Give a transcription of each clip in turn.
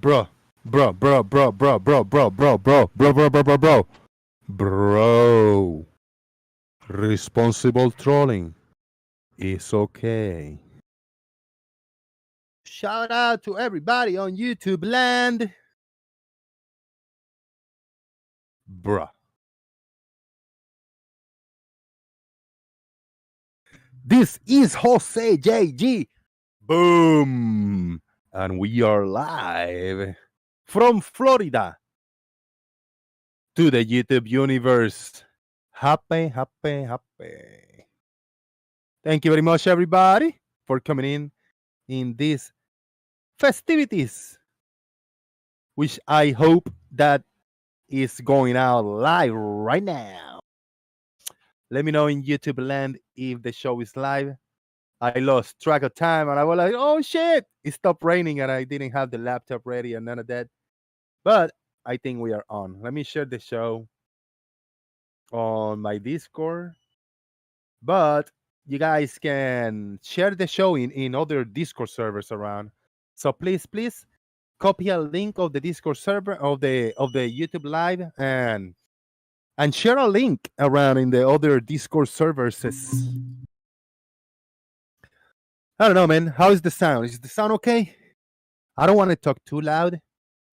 Bro, bro, bro, bro, bro, bro, bro, bro, bro, bro, bro, bro, bro, bro. Bro. Responsible trolling is okay. Shout out to everybody on YouTube land. Bruh. This is Jose JG. Boom. And we are live from Florida to the YouTube universe. Happy, happy, happy. Thank you very much, everybody, for coming in these festivities, which I hope that is going out live right now. Let me know in YouTube land if the show is live. I lost track of time and I was like, oh shit, it stopped raining and I didn't have the laptop ready and none of that. But I think we are on. Let me share the show on my Discord. But you guys can share the show in other Discord servers around. So please copy a link of the Discord server of the YouTube live and share a link around in the other Discord servers. I don't know, man. How is the sound? Is the sound okay? I don't want to talk too loud,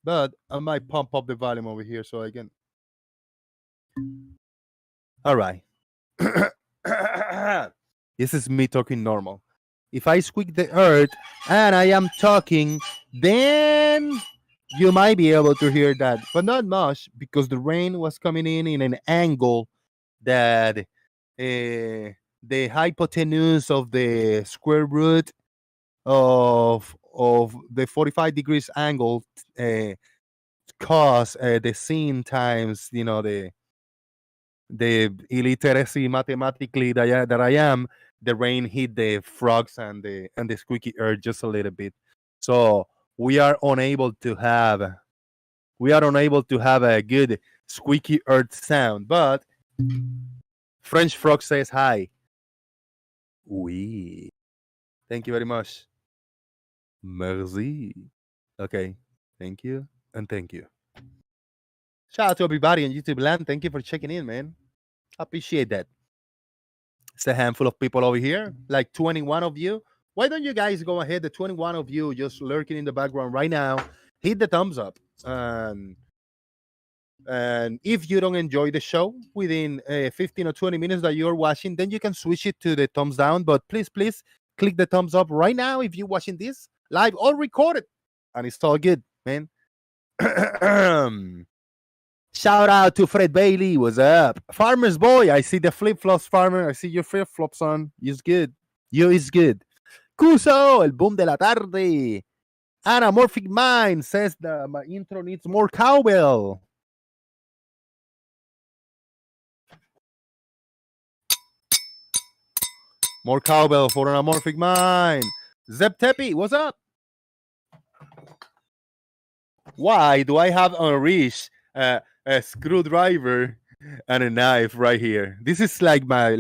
but I might pump up the volume over here so I can. All right. This is me talking normal. If I squeak the earth and I am talking, then you might be able to hear that, but not much because the rain was coming in an angle that the hypotenuse of the square root of the 45 degrees angle cause the scene times the illiteracy mathematically that I am. The rain hit the frogs and the squeaky earth just a little bit, so we are unable to have a good squeaky earth sound. But French frog says hi. Oui. Thank you very much. Merci. Okay. Thank you and thank you. Shout out to everybody on YouTube land. Thank you for checking in, man. Appreciate that. It's a handful of people over here, like 21 of you. Why don't you guys go ahead, the 21 of you just lurking in the background right now, hit the thumbs up. And if you don't enjoy the show within 15 or 20 minutes that you're watching, then you can switch it to the thumbs down. But please click the thumbs up right now if you're watching this live or recorded. And it's all good, man. Shout out to Fred Bailey. What's up? Farmer's Boy. I see the flip-flops, Farmer. I see your flip-flops on. You's good. You is good. Kuso, el boom de la tarde. Anamorphic Mind says that my intro needs more cowbell. More cowbell for Anamorphic Mind. Zeb Tepi, what's up? Why do I have on Rish a screwdriver and a knife right here? This is like my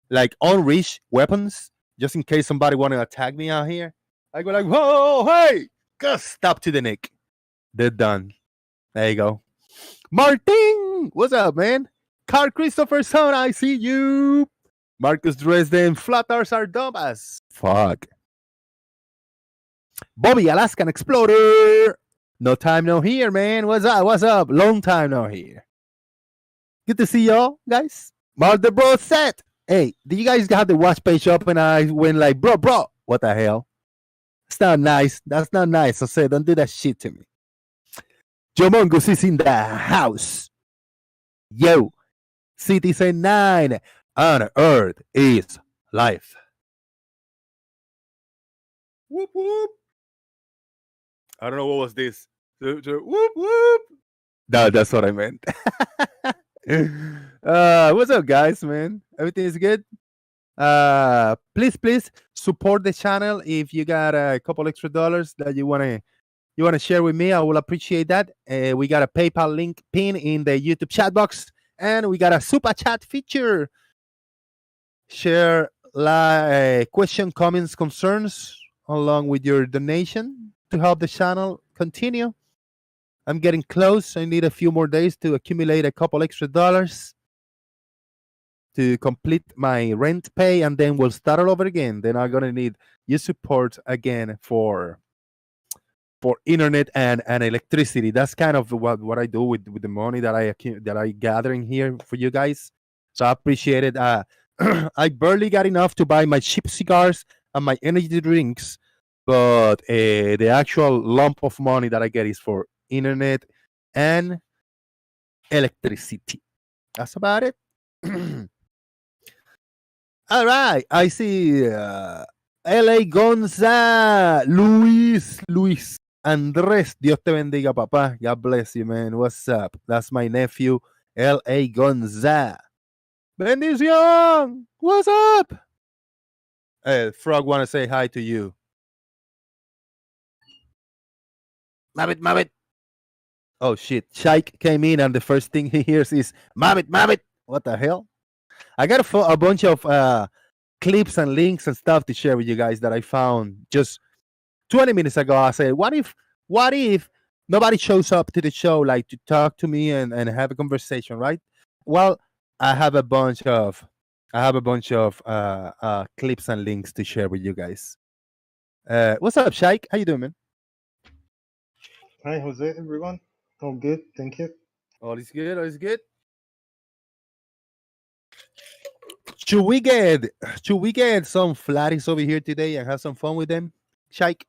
like unreached weapons, just in case somebody want to attack me out here. I go like, whoa, hey, just stop to the neck. They're done. There you go. Martin, what's up, man? Carl Christopher Son, I see you. Marcus Dresden, Flutters are dumb as fuck. Bobby, Alaskan Explorer. No time no here, man. What's up? What's up? Long time no here. Good to see y'all, guys. Mark the Bro set. Hey, did you guys have the watch page up? And I went like, bro, what the hell? It's not nice. That's not nice. I said, don't do that shit to me. Joe Mongoose is in the house. Yo, Citizen 9 on Earth is life. Whoop, whoop. I don't know what was this. Whoop, whoop. No, that's what I meant. What's up, guys, man? Everything is good? Please support the channel. If you got a couple extra dollars that you want to share with me, I will appreciate that. We got a PayPal link pin in the YouTube chat box, and we got a super chat feature. Share question, comments, concerns along with your donation to help the channel continue. I'm getting close. I need a few more days to accumulate a couple extra dollars to complete my rent pay, and then we'll start all over again. Then I'm gonna need your support again for internet and electricity. That's kind of what I do with the money that I gathering here for you guys. So I appreciate it. I barely got enough to buy my cheap cigars and my energy drinks, but the actual lump of money that I get is for internet and electricity. That's about it. All right, I see L.A. Gonza, Luis Andrés. Dios te bendiga, papá. God bless you, man. What's up? That's my nephew, L.A. Gonza. Bendición. What's up? Frog want to say hi to you. Mabit. Oh shit! Shaik came in, and the first thing he hears is Mabit. What the hell? I got a bunch of clips and links and stuff to share with you guys that I found just 20 minutes ago. I said, what if nobody shows up to the show, like, to talk to me and have a conversation, right? Well, I have a bunch of clips and links to share with you guys. What's up, Shaik? How you doing, man? Hi, Jose, everyone. All good, thank you. All is good. Should we get some flatties over here today and have some fun with them, Shaik?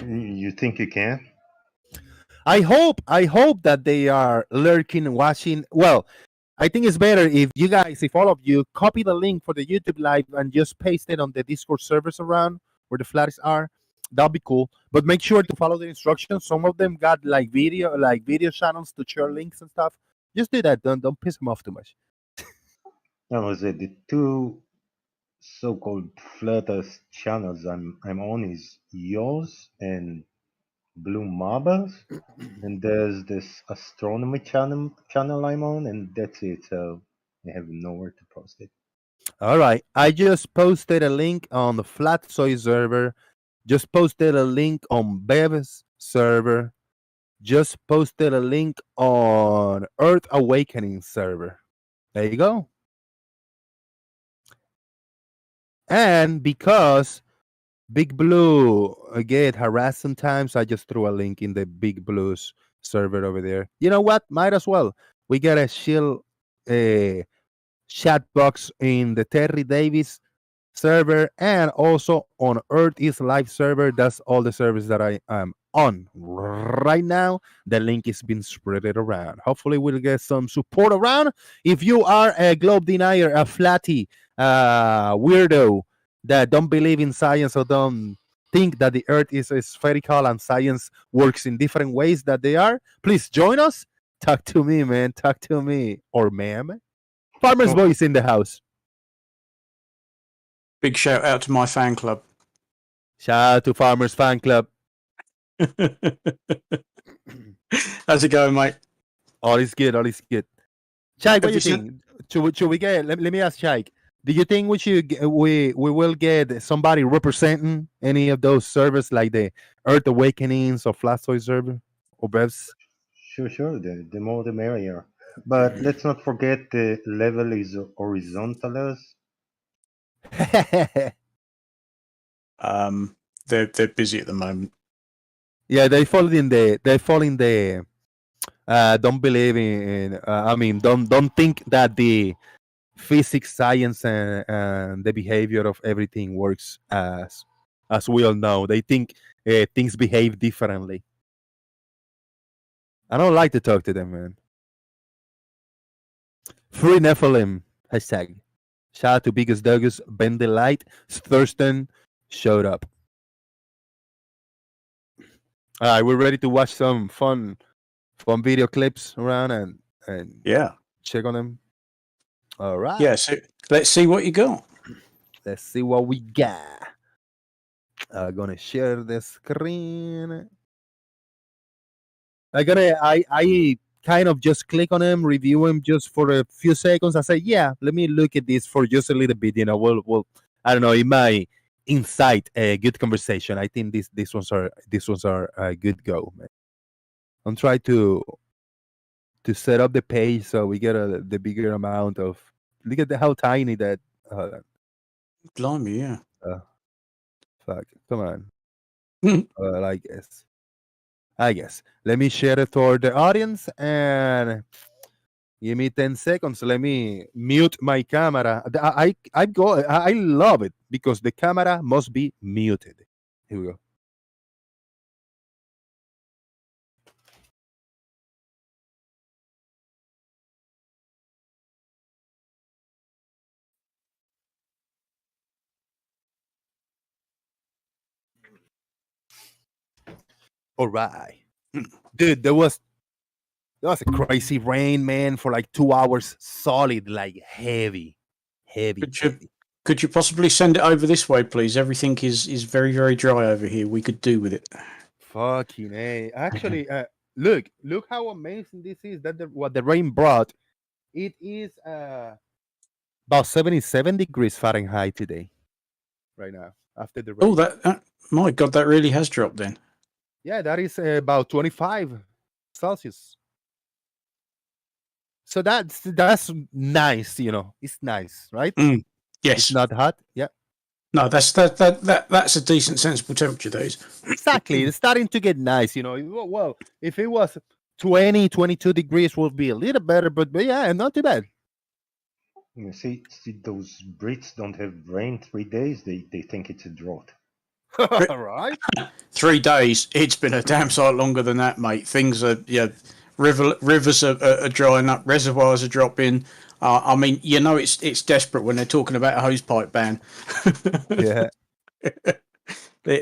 You think you can? I hope that they are lurking and watching. Well, I think it's better if you guys, if all of you, copy the link for the YouTube live and just paste it on the Discord servers around where the flatties are. That'll be cool. But make sure to follow the instructions. Some of them got like video channels to share links and stuff. Just do that. Don't piss them off too much. No, Jose, the two so-called Flirters channels I'm on is yours and Blue Marbles, and there's this astronomy channel I'm on, and that's it. So I have nowhere to post it. All right. I just posted a link on the Flat Soy server. Just posted a link on Bev's server. Just posted a link on Earth Awakening server. There you go. And because Big Blue get harassed sometimes, I just threw a link in the Big Blue's server over there. You know what? Might as well. We got a chill chat box in the Terry Davis server and also on Earth is Live server. That's all the servers that I am on right now. The link is being spread around. Hopefully we'll get some support around. If you are a globe denier, a flatty, weirdo that don't believe in science or don't think that the Earth is spherical and science works in different ways that they are, please join us. Talk to me, man. Talk to me. Or ma'am. Farmer's Voice in the house. Big shout out to my fan club. Shout out to Farmer's Fan Club. How's it going, mate? All is good. Shaik, what do you think? Should we get? Let me ask Shaik. Do you think we will get somebody representing any of those servers, like the Earth Awakenings or Flat Soy server or Bevs? Sure. The more the merrier. But let's not forget the level is horizontalers. They're busy at the moment. Yeah, they fall in the don't believe in don't think that the physics, science, and the behavior of everything works as we all know. They think things behave differently. I don't like to talk to them, man. Free Nephilim hashtag. Shout out to Biggest Douglas, Ben the Light, Thurston showed up. All right, we're ready to watch some fun video clips around and yeah, check on them. All right. Yeah, so let's see what you got. Let's see what we got. I'm gonna share the screen. I kind of just click on him, review him just for a few seconds. I say, yeah, let me look at this for just a little bit. You know, we'll I don't know, it might incite a good conversation. I think these ones are a good go, man. I'm trying to set up the page so we get the bigger amount of. Look at how tiny that. Blimey, yeah. Fuck, come on. I guess. Let me share it for the audience and give me 10 seconds. Let me mute my camera. I love it because the camera must be muted. Here we go. All right. Dude, there was a crazy rain, man, for like 2 hours solid, like heavy. Could you possibly send it over this way, please? Everything is very, very dry over here. We could do with it. Fucking A. Actually, look how amazing this is. What the rain brought. It is about 77 degrees Fahrenheit today, right now, after the rain. Oh, that my God, that really has dropped then. Yeah, that is about 25 Celsius. So that's nice, It's nice, right? Yes. It's not hot. Yeah. No, that's a decent, sensible temperature. Those. Exactly. It's starting to get nice, Well, if it was 20, 22 degrees, would be a little better, but yeah, not too bad. You see, those Brits don't have rain 3 days. They think it's a drought. All right. 3 days. It's been a damn sight longer than that, mate. Things are rivers are drying up, reservoirs are dropping. I mean, it's desperate when they're talking about a hosepipe ban. Yeah.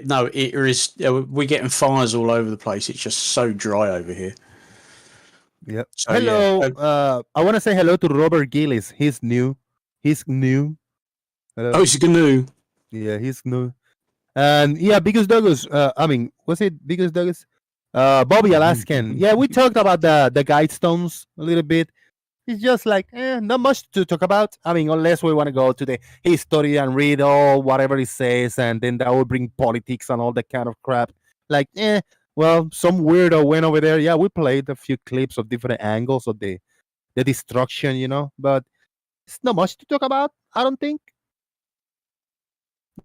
No, it is. We're getting fires all over the place. It's just so dry over here. Yep. So, hello. yeah. I want to say hello to Robert Gillis. He's new. Hello. Oh, it's a canoe. Yeah, he's new. And yeah, Biggest Douglas. Was it Biggest Douglas? Bobby Alaskan. Yeah, we talked about the Guidestones a little bit. It's just like not much to talk about. I mean, unless we want to go to the history and read all whatever it says, and then that will bring politics and all that kind of crap. Like, well, some weirdo went over there. Yeah, we played a few clips of different angles of the destruction, but it's not much to talk about, I don't think.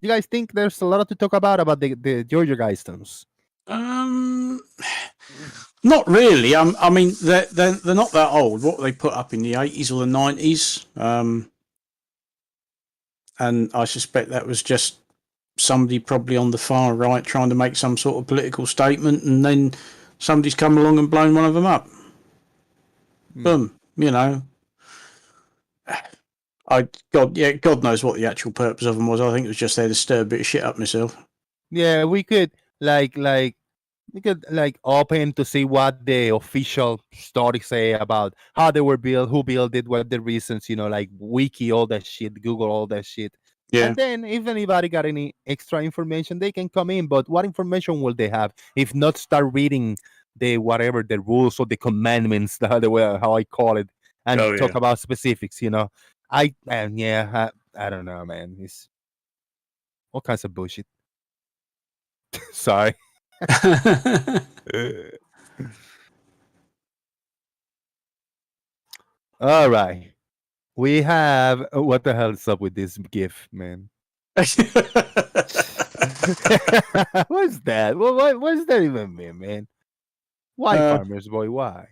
You guys think there's a lot to talk about the Georgia Guidestones? Not really. I mean, they're not that old. What they put up in the 80s or the 90s, and I suspect that was just somebody probably on the far right trying to make some sort of political statement, and then somebody's come along and blown one of them up. Boom. God knows what the actual purpose of them was. I think it was just there to stir a bit of shit up myself. Yeah, we could open to see what the official stories say about how they were built, who built it, what the reasons, like wiki all that shit, Google all that shit. Yeah. And then if anybody got any extra information, they can come in. But what information will they have if not start reading the rules or the commandments, the way how I call it, and talk about specifics, I don't know, man. It's all kinds of bullshit. Sorry. All right. We have what the hell is up with this GIF, man? What's that? What does that even mean, man? Why, Farmer's Boy? Why?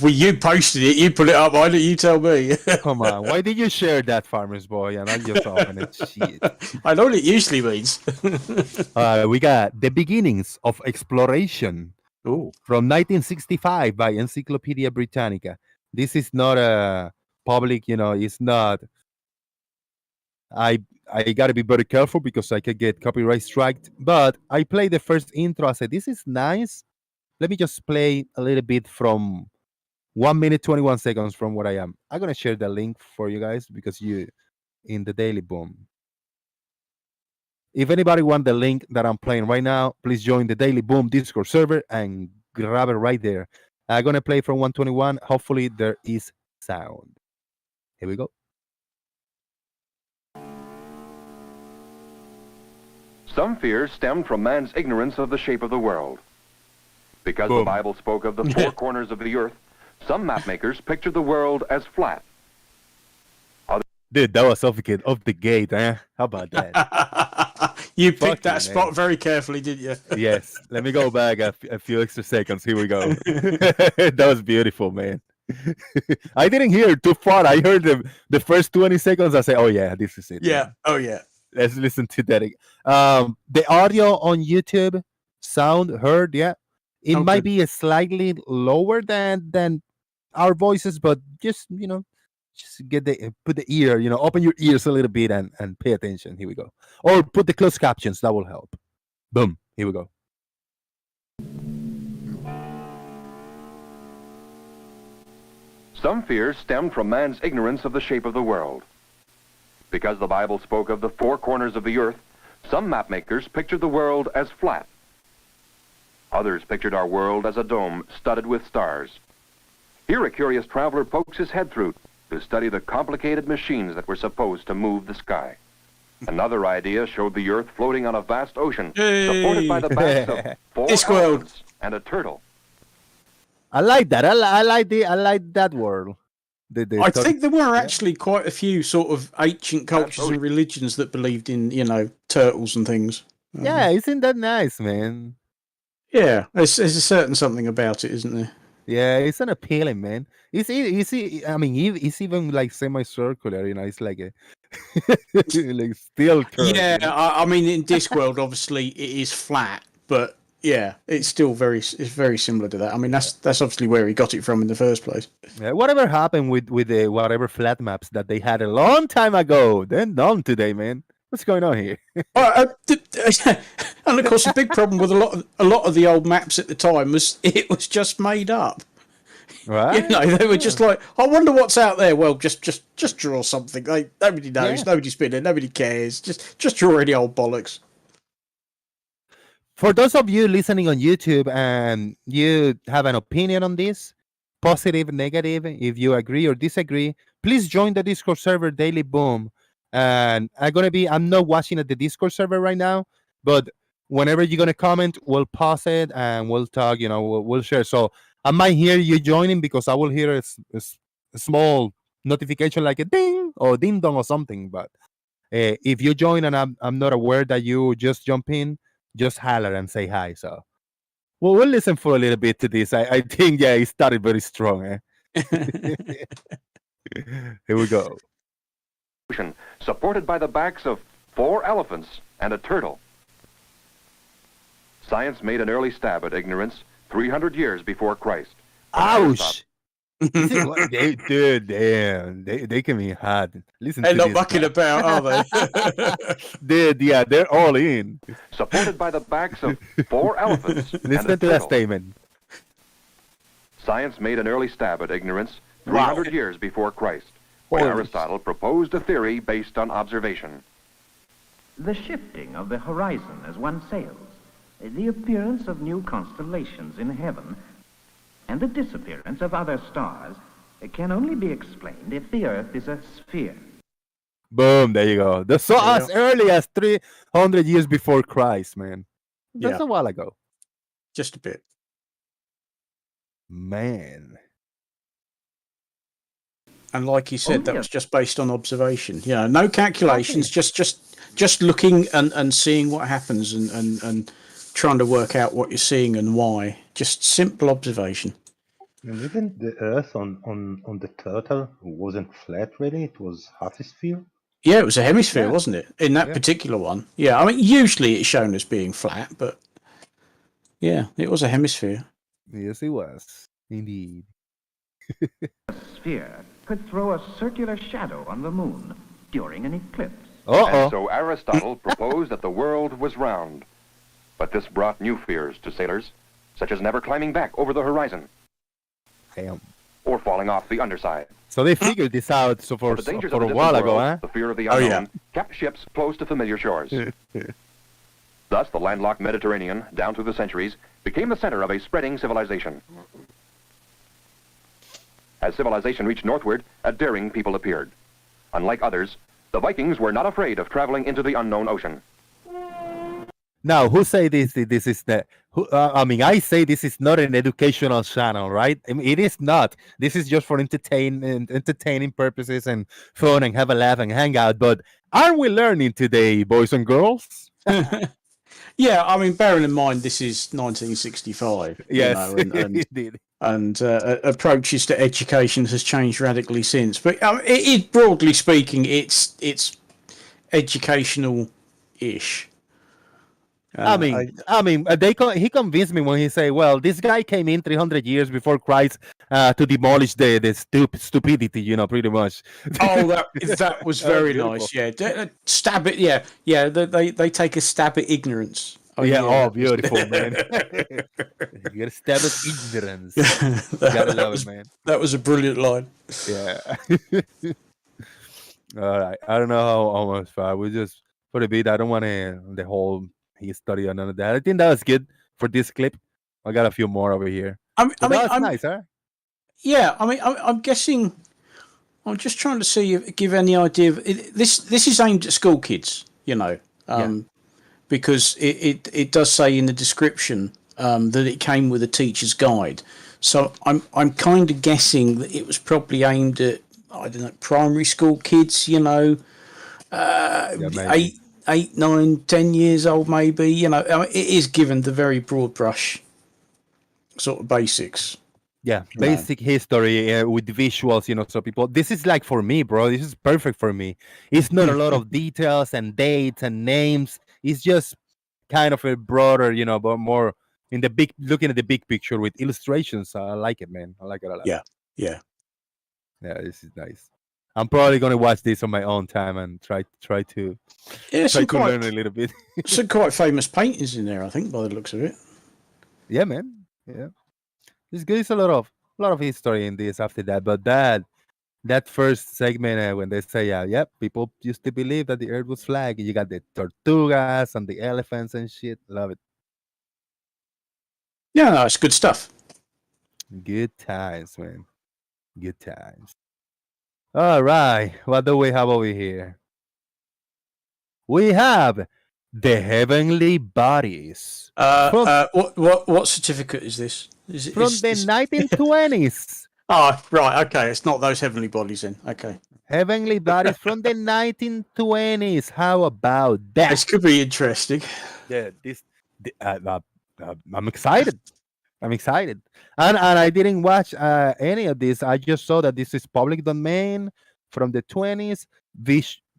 Well, you posted it. You put it up. Why don't you tell me? Come on. Why did you share that, Farmer's Boy? And I just open it. Shit. I know what it usually means. We got The Beginnings of Exploration. Ooh. From 1965 by Encyclopedia Britannica. This is not a public, it's not. I got to be very careful because I could get copyright striked. But I played the first intro. I said, this is nice. Let me just play a little bit from 1 minute, 21 seconds from where I am. I'm going to share the link for you guys because you in the Daily Boom. If anybody want the link that I'm playing right now, please join the Daily Boom Discord server and grab it right there. I'm going to play from 121. Hopefully there is sound. Here we go. Some fears stem from man's ignorance of the shape of the world. Because Boom. the Bible spoke of the four corners of the earth, some map makers pictured the world as flat. Dude, that was off the gate, eh? How about that? You picked Fucking that spot hell. very carefully, didn't you? Yes. Let me go back a few extra seconds. Here we go. That was beautiful, man. I didn't hear too far. I heard the first 20 seconds. I say, oh yeah, this is it. Yeah. man. Oh, yeah. Let's listen to that. The audio on YouTube sound heard, yeah. It Okay. might be slightly lower than our voices, but just just get put the ear, open your ears a little bit and pay attention. Here we go. Or put the closed captions. That will help. Boom. Here we go. Some fears stemmed from man's ignorance of the shape of the world. Because the Bible spoke of the four corners of the earth, some map makers pictured the world as flat. Others pictured our world as a dome studded with stars. Here a curious traveler pokes his head through to study the complicated machines that were supposed to move the sky. Another idea showed the earth floating on a vast ocean, supported by the backs of four Discworld. elephants and a turtle. I like that. I like that world. I think there were actually quite a few sort of ancient cultures Absolutely. and religions that believed in, turtles and things. Yeah, isn't that nice, man? Yeah, there's a certain something about it, isn't there? Yeah, it's an appealing, man. It's it's even like semicircular, it's like a like steel curve. Yeah, I mean, in Discworld, obviously it is flat, but yeah, it's still very similar to that. I mean, that's obviously where he got it from in the first place. Yeah, whatever happened with the whatever flat maps that they had a long time ago? They're done today, man. What's going on here? And of course, the big problem with a lot of the old maps at the time was it was just made up. Right? They were just like, I wonder what's out there. Well, just draw something. Like nobody knows, Yeah. nobody's been there, nobody cares. Just draw any old bollocks. For those of you listening on YouTube and you have an opinion on this, positive, negative, if you agree or disagree, please join the Discord server Daily Boom. And I'm not watching at the Discord server right now, but whenever you're gonna comment, we'll pause it and we'll talk. We'll share. So I might hear you joining because I will hear a small notification like a ding or ding dong or something. But if you join and I'm not aware that you just jump in, just holler and say hi. So we'll listen for a little bit to this. I think it started very strong. Here we go. Ocean, supported by the backs of four elephants and a turtle. Science made an early stab at ignorance 300 years before Christ. Ouch! Dude, damn, they can be hot. Listen They're to not this mucking guy. about, are they? Dude, yeah, they're all in. Supported by the backs of four elephants and Listen a to that turtle. statement. Science made an early stab at ignorance 300 years before Christ, when Holy Aristotle proposed a theory based on observation. The shifting of the horizon as one sails, the appearance of new constellations in heaven, and the disappearance of other stars can only be explained if the Earth is a sphere. Boom, there you go. That's so Yeah. as early as 300 years before Christ, man. That's Yeah. a while ago. Just a bit. Man. And like he said, Oh, that yeah. was just based on observation. No calculations, just looking and seeing what happens and trying to work out what you're seeing and why. Just simple observation. And even the Earth on the turtle wasn't flat really, it was half a sphere. Yeah, it was a hemisphere, Yeah. wasn't it? In that Yeah. particular one. Yeah, I mean, usually it's shown as being flat, but yeah, it was a hemisphere. Yes, it was. Indeed. A sphere could throw a circular shadow on the moon during an eclipse. Uh-oh. And so Aristotle proposed that the world was round. But this brought new fears to sailors, such as never climbing back over the horizon Damn. or falling off the underside. So they figured this out for The dangers a of the while distant ago, world, huh? the fear of the Oh, unknown, yeah. kept ships close to familiar shores. Thus, the landlocked Mediterranean, down through the centuries, became the center of a spreading civilization. As civilization reached northward, a daring people appeared. Unlike others, the Vikings were not afraid of traveling into the unknown ocean. Now, who say this? This is the. Who, I mean, I say this is not an educational channel, right? I mean, it is not. This is just for entertaining purposes and fun and have a laugh and hang out. But aren't we learning today, boys and girls? Yeah, I mean, bearing in mind this is 1965, Yes, and indeed. approaches to education has changed radically since. But broadly speaking, it's educational-ish. I mean, he convinced me when he say, "Well, this guy came in 300 years before Christ to demolish the stupidity, pretty much." Oh, that was very beautiful. nice. Yeah, stab it. Yeah. They take a stab at ignorance. Oh, beautiful, man. You gotta stab at ignorance. Gotta love it, man. That was a brilliant line. Yeah. All right. I don't know how much far. We just for a bit. I don't want to the whole history or none of that. I think that was good for this clip. I got a few more over here. But that's nice, huh? Yeah, I mean, I'm guessing. I'm just trying to see give any idea. This is aimed at school kids, because it does say in the description that it came with a teacher's guide. So I'm kind of guessing that it was probably aimed at, I don't know, primary school kids, Yeah, 8, 9, 10 years old, maybe. I mean, it is given the very broad brush sort of basics. Yeah, basic history with visuals, so people. This is like for me, bro. This is perfect for me. It's not a lot of details and dates and names. It's just kind of a broader, but more in the looking at the big picture with illustrations. I like it, man. I like it a lot. Yeah. Yeah, this is nice. I'm probably gonna watch this on my own time and try to learn a little bit. Some quite famous paintings in there, I think, by the looks of it. Yeah, man. Yeah, there's a lot of history in this after that, but that first segment when they say, yep, people used to believe that the Earth was flat. You got the tortugas and the elephants and shit. Love it. Yeah, no, it's good stuff. Good times, man. Good times. All right. What do we have over here? We have the heavenly bodies. What certificate is this? From the 1920s. Oh, right. Okay, it's not those heavenly bodies then. Okay. Heavenly bodies from the 1920s. How about that? This could be interesting. Yeah, I'm excited. I'm excited. And I didn't watch any of this. I just saw that this is public domain from the 20s,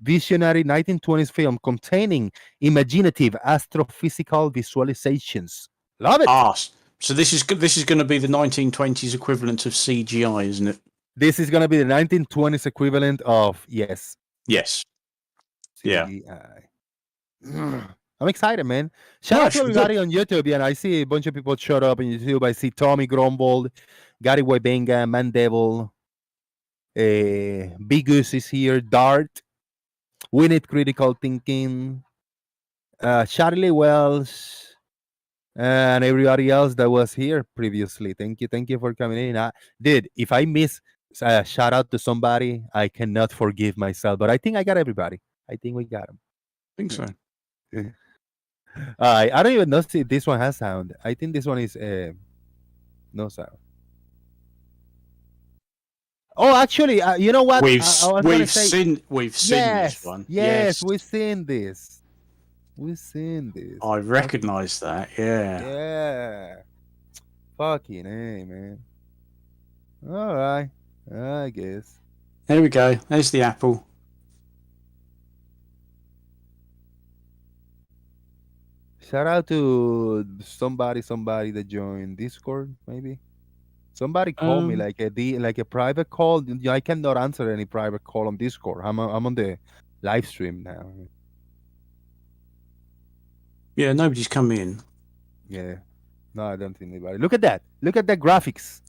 visionary 1920s film containing imaginative astrophysical visualizations. Love it. So this is going to be the 1920s equivalent of CGI, isn't it? This is going to be the 1920s equivalent of yes. CGI. Yeah. I'm excited, man. Shout out to everybody on YouTube. And I see a bunch of people showed up on YouTube. I see Tommy Grumbold, Gary Webenga, Man Devil, Big Goose is here, Dart, We Need Critical Thinking, Charlie Wells, and everybody else that was here previously. Thank you for coming in. Dude, if I miss shout out to somebody, I cannot forgive myself. But I think I got everybody. I think we got them. I think so. I don't even know if this one has sound. I think this one is no sound. Oh, actually, you know what? We've seen this one. Yes, we've seen this. We've seen this. I recognize that. Yeah. Yeah. Fucking A, man. All right. I guess. There we go. There's the apple. Shout out to somebody that joined Discord, maybe. Somebody called me like a private call. I cannot answer any private call on Discord. I'm on the live stream now. Yeah, nobody's come in. Yeah. No, I don't think anybody. Look at that. Look at the graphics.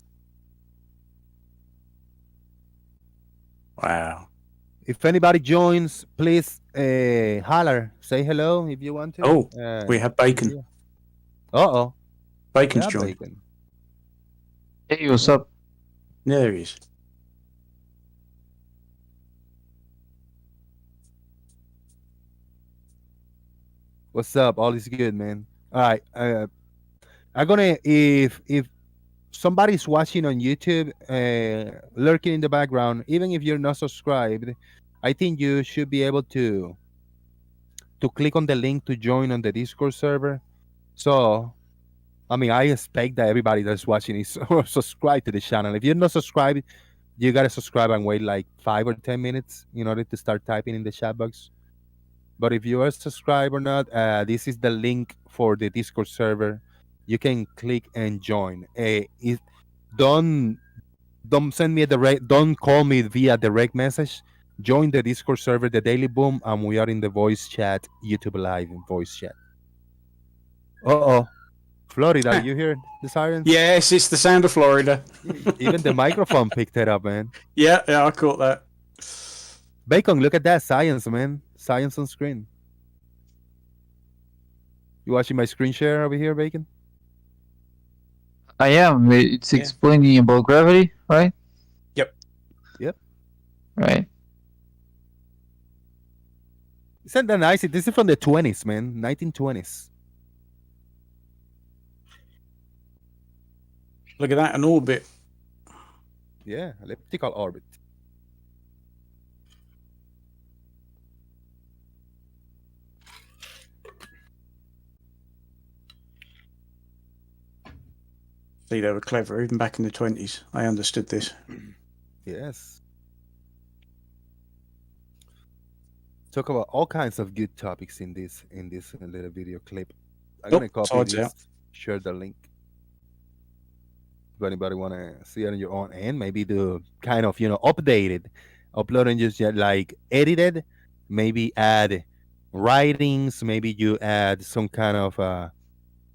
Wow. If anybody joins, please holler. Say hello if you want to. Oh, we have Bacon. Yeah. Uh-oh. Bacon's joined. Bacon. Hey, what's up? There he is. What's up? All is good, man. All right. I'm gonna if somebody's watching on YouTube, lurking in the background, even if you're not subscribed, I think you should be able to click on the link to join on the Discord server. So, I mean, I expect that everybody that's watching is subscribed to the channel. If you're not subscribed, you gotta subscribe and wait like 5 or 10 minutes in order to start typing in the chat box. But if you are subscribed or not, this is the link for the Discord server. You can click and join. Don't send me a direct. Don't call me via direct message. Join the Discord server, the Daily Boom, and we are in the voice chat, YouTube Live in voice chat. Florida, you hear the sirens? Yes, it's the sound of Florida. Even the microphone picked it up, man. Yeah, I caught that. Bacon, look at that science, man. Science on screen. You watching my screen share over here, Bacon? I am. It's Yeah. explaining about gravity, right? Yep. Right. Isn't that nice? This is from the 20s, man. 1920s. Look at that, an orbit. Yeah, elliptical orbit. See, they were clever, even back in the 20s. I understood this. Yes. Talk about all kinds of good topics in this little video clip. I'm Nope, gonna copy sides this, out. share the link. If anybody wanna see it on your own end, maybe do kind of updated, upload and just like edited, maybe add writings, maybe you add some kind of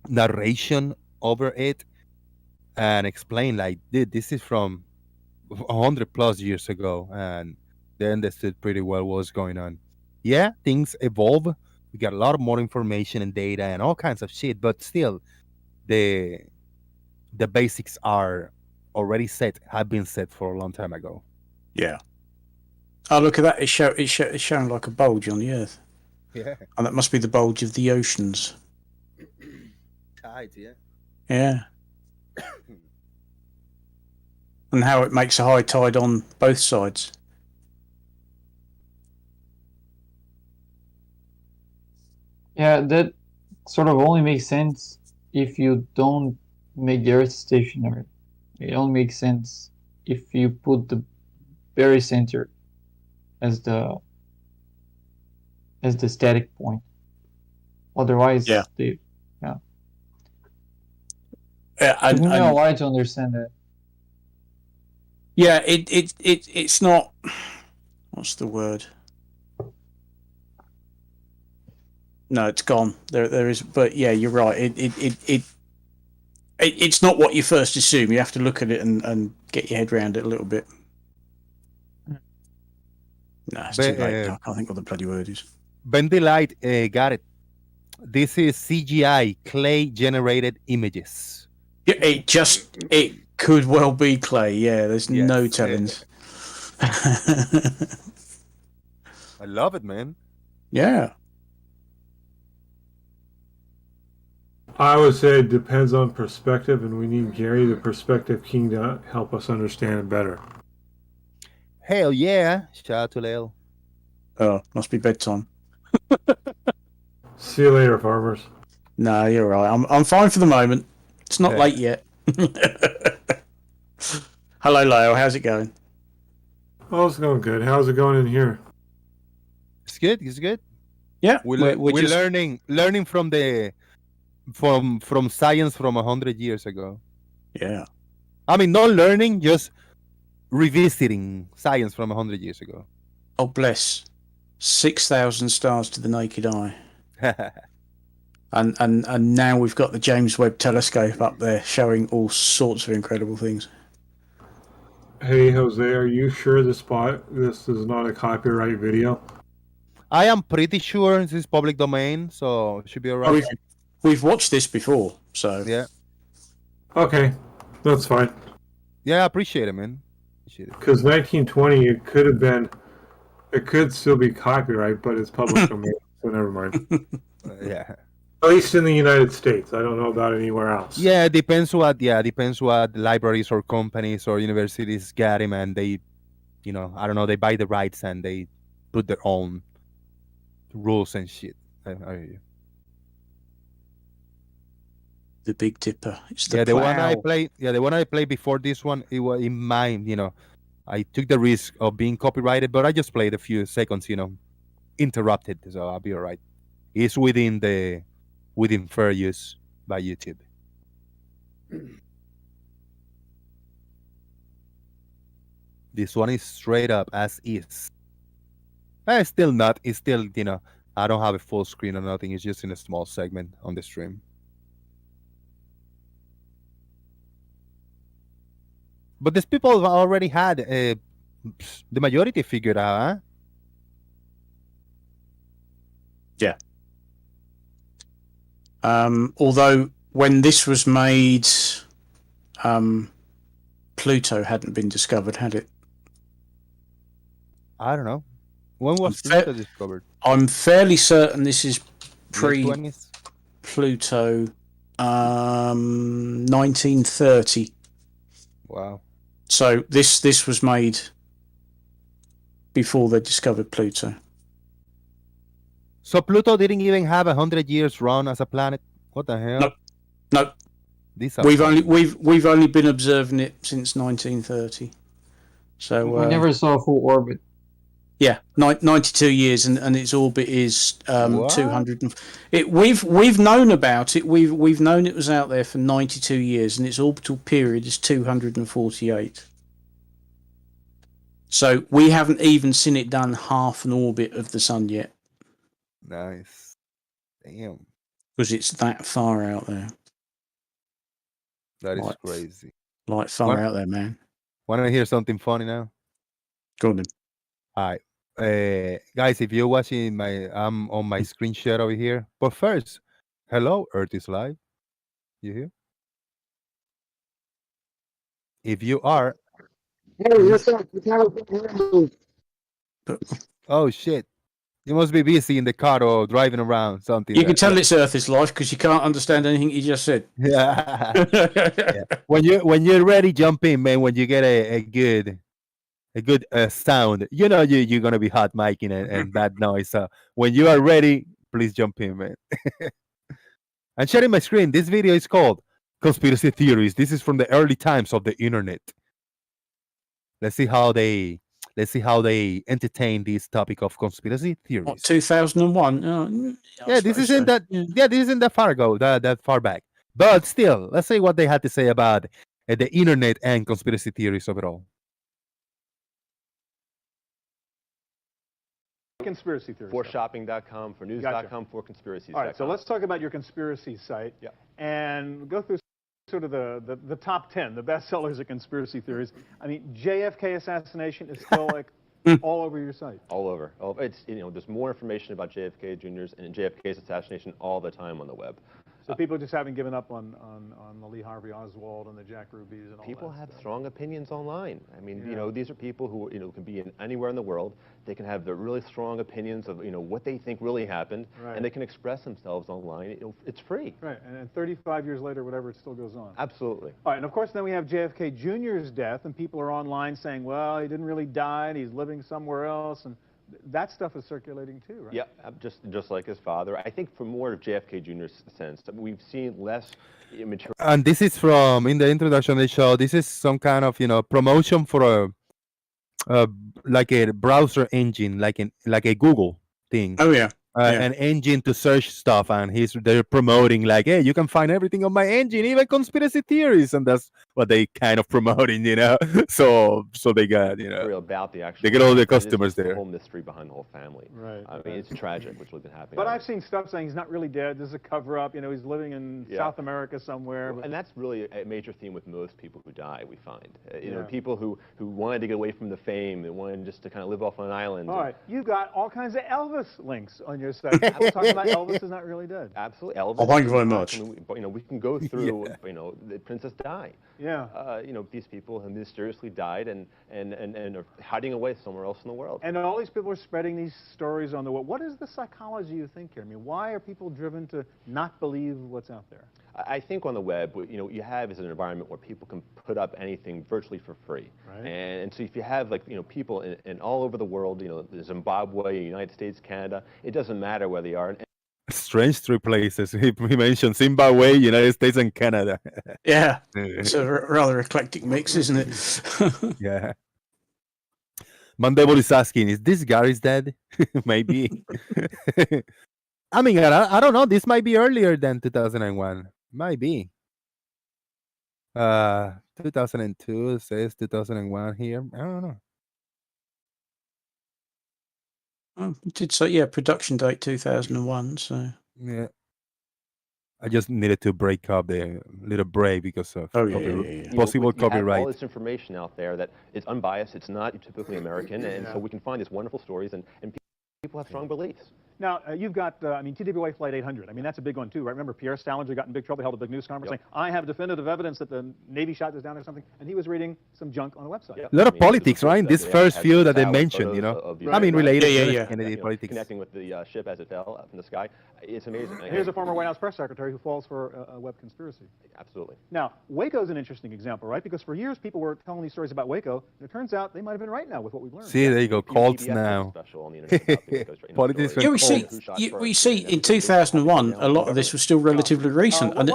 narration over it and explain like, dude, this is from 100 plus years ago, and they understood pretty well what's going on. Yeah, things evolve. We got a lot of more information and data and all kinds of shit, but still, the basics are already set, have been set for a long time ago. Yeah. Oh, look at that. It's showing like a bulge on the Earth. Yeah, And that must be the bulge of the oceans. tides. Yeah. Yeah. And how it makes a high tide on both sides. Yeah, that sort of only makes sense if you don't make the Earth stationary. It only makes sense if you put the very center as the static point. Otherwise, Yeah. It And, took me a and while to understand that. yeah, it's not. What's the word? No, it's gone. There is, but yeah, you're right. It's not what you first assume. You have to look at it and get your head around it a little bit. No, it's too late. I can't think what the bloody word is. Bendy Light got it. This is CGI, clay generated images. Yeah, it could well be clay. Yeah, there's no Yes. tellings. I love it, man. Yeah. I would say it depends on perspective, and we need Gary, the perspective king, to help us understand it better. Hell yeah. Shout out to Lil. Oh, must be bedtime. See you later, farmers. No, you're right. I'm fine for the moment. It's not Yeah. late yet. Hello, Lyle. How's it going? Oh, it's going good. How's it going in here? It's good. It's good. Yeah, We're just learning from the from science from 100 years ago. yeah. I mean, not learning, just revisiting science from 100 years ago. Oh, bless. 6,000 stars to the naked eye. And now we've got the James Webb Telescope up there showing all sorts of incredible things. Hey, Jose, are you sure this is not a copyright video? I am pretty sure this is public domain, so it should be Oh, alright. we've watched this before, so Yeah, Okay, that's fine. yeah, I appreciate it, man. Appreciate it. Because 1920, it could still be copyright, but it's public domain, so never mind. Yeah. At least in the United States. I don't know about anywhere else. Yeah, depends what libraries or companies or universities get him, and they, I don't know, they buy the rights and they put their own rules and shit. I hear you. The Big Dipper. It's the Yeah, the one I plow. played. Yeah, the one I played before this one, it was in mine. I took the risk of being copyrighted, but I just played a few seconds. Interrupted, so I'll be all right. It's within fair use by YouTube. This one is straight up as is. It's still not. It's still, I don't have a full screen or nothing. It's just in a small segment on the stream. But these people have already had the majority figured out, huh? Yeah. Although when this was made, Pluto hadn't been discovered, had it? I don't know. When was I'm fa- Pluto discovered? I'm fairly certain this is pre Mid-20s? Pluto, 1930. Wow. So this was made before they discovered Pluto. So Pluto didn't even have 100 years run as a planet. What the hell? No. These are We've fucking- only been observing it since 1930. So We never saw a full orbit. yeah, 92 years, and its orbit is What? 200. We've known about it. We've known it was out there for 92 years, and its orbital period is 248. So we haven't even seen it done half an orbit of the sun yet, Nice. Damn. because it's that far out there. That is What? crazy. Like far What? out there, man. Want to hear something funny now? Go on then. All right. Guys, if you're watching I'm on my screen share over here. But first, hello, Earth is live. You here? If you are, oh shit, you must be busy in the car or driving around something. You can tell it's Earth is life because you can't understand anything you just said. Yeah. When you're ready, jump in, man. When you get a good sound, you're gonna be hot micing and bad noise. So when you are ready, please jump in, man. And sharing my screen. This video is called Conspiracy Theories. This is from the early times of the internet. Let's see how they entertain this topic of conspiracy theories. What, 2001? Yeah, this isn't that. Yeah, this isn't that far ago. That far back. But still, let's see what they had to say about the internet and conspiracy theories overall. Conspiracy theories. For shopping.com, for news.com, for conspiracies.com. All right, so let's talk about your conspiracy site. Yeah. And go through sort of the top 10, the best sellers of conspiracy theories. I mean, JFK assassination is still like all over your site. All over. It's, there's more information about JFK Jr.'s and JFK's assassination all the time on the web. So people just haven't given up on the Lee Harvey Oswald and the Jack Rubies and all People that have stuff. strong opinions online. I mean, Yeah. these are people who, can be anywhere in the world. They can have the really strong opinions of, what they think really happened, Right. and they can express themselves online. It's free. Right, and 35 years later, whatever, it still goes on. Absolutely. All right, and of course, then we have JFK Jr.'s death, and people are online saying, well, he didn't really die, and he's living somewhere else, and that stuff is circulating too, right? Yeah, just like his father. I think for more of JFK Jr.'s sense, we've seen less material. And this is from in the introduction of the show. This is some kind of promotion for like a browser engine, like a Google thing. Oh yeah. Yeah. An engine to search stuff, and they're promoting like, hey, you can find everything on my engine, even conspiracy theories, and that's what they kind of promoting, So they got about the actual. they get all the It is customers the there. whole mystery behind the whole family. Right. I mean, it's tragic, which has been happening. But I've seen stuff saying he's not really dead. This is a cover-up. He's living in Yeah. South America somewhere. But And that's really a major theme with most people who die, we find. Yeah. People who wanted to get away from the fame, they wanted just to kind of live off on an island. all right, you got all kinds of Elvis links on your side. People talking about Elvis is not really dead. Absolutely, Elvis. Oh, thank you very is not- much. I mean, we can go through, the Princess Di. Yeah. These people who mysteriously died and are hiding away somewhere else in the world. And all these people are spreading these stories on the web. What is the psychology you think here? I mean, why are people driven to not believe what's out there? I think on the web, what you have is an environment where people can put up anything virtually for free. Right. And so if you have people in all over the world, Zimbabwe, United States, Canada, it doesn't matter where they are. Strange three places. He mentioned Zimbabwe, United States, and Canada. Yeah, it's a rather eclectic mix, isn't it? Yeah. Mandevil is asking, is this Gary's dead? Maybe. I mean, I don't know. This might be earlier than 2001. Might be. 2002 says 2001 here. I don't know. Oh, it did say, yeah, production date 2001. So Yeah. I just needed to break up the little break because of possible You have copyright. all this information out there that is unbiased. It's not typically American, and so we can find these wonderful stories, and people have strong beliefs. Now, you've got, TWA Flight 800. I mean, that's a big one, too, right? Remember, Pierre Salinger got in big trouble. He held a big news conference saying, I have definitive evidence that the Navy shot this down or something. And he was reading some junk on a website. Yep. A lot of politics, right? This first few that they mentioned, I mean, related to Kennedy politics. Connecting with the ship as it fell up in the sky. It's amazing. Here's a former White House press secretary who falls for a web conspiracy. Absolutely. Now, Waco's an interesting example, right? Because for years, people were telling these stories about Waco, and it turns out they might have been right now with what we've learned. See, there you go. Cults now. Politics yeah, went we see in 2001 a lot of this was still relatively recent, and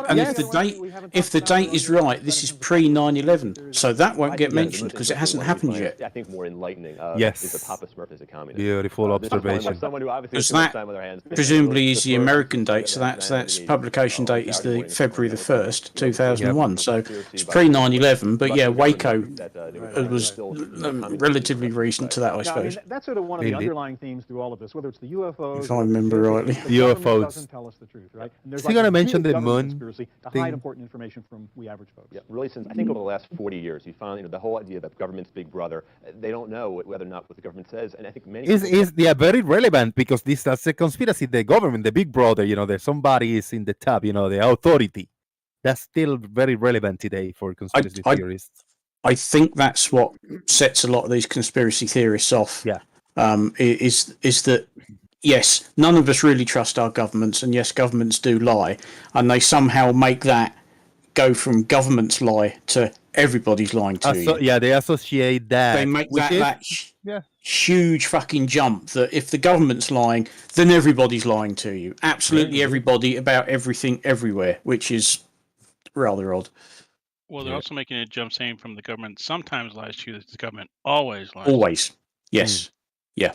if the date is right, this is pre 9/11, so that won't get mentioned because it hasn't happened yet. I think more enlightening Yes. is that Papa Smurf is a communist. Beautiful observation. Someone who obviously Because spent that time with their hands. presumably is the American date, so that's publication date is the February the 1st, 2001. So it's pre 9/11, but yeah, Waco was relatively recent to that, I Now, suppose. that's sort of one of the Indeed. underlying themes through all of this, whether it's the UFOs. If I remember rightly. The government UFOs. doesn't tell us the truth, right? And there's Is he gonna a mention huge the government moon conspiracy to thing? hide important information from we average folks. Yeah, really, since I think over the last 40 years, you found the whole idea that government's big brother. They don't know whether or not what the government says, and I think many. Is very relevant because that's a conspiracy. The government, the big brother, there's somebody is in the top, the authority. That's still very relevant today for conspiracy theorists. I think that's what sets a lot of these conspiracy theorists off. Yeah. Is that yes, none of us really trust our governments, and yes, governments do lie, and they somehow make that go from governments lie to everybody's lying to you. Yeah, they associate that. They make which that yeah. huge fucking jump that if the government's lying, then everybody's lying to you. Absolutely everybody about everything everywhere, which is rather odd. Well, they're also making a jump saying from the government sometimes lies to you, the government always lies. Always. Yes. Yeah.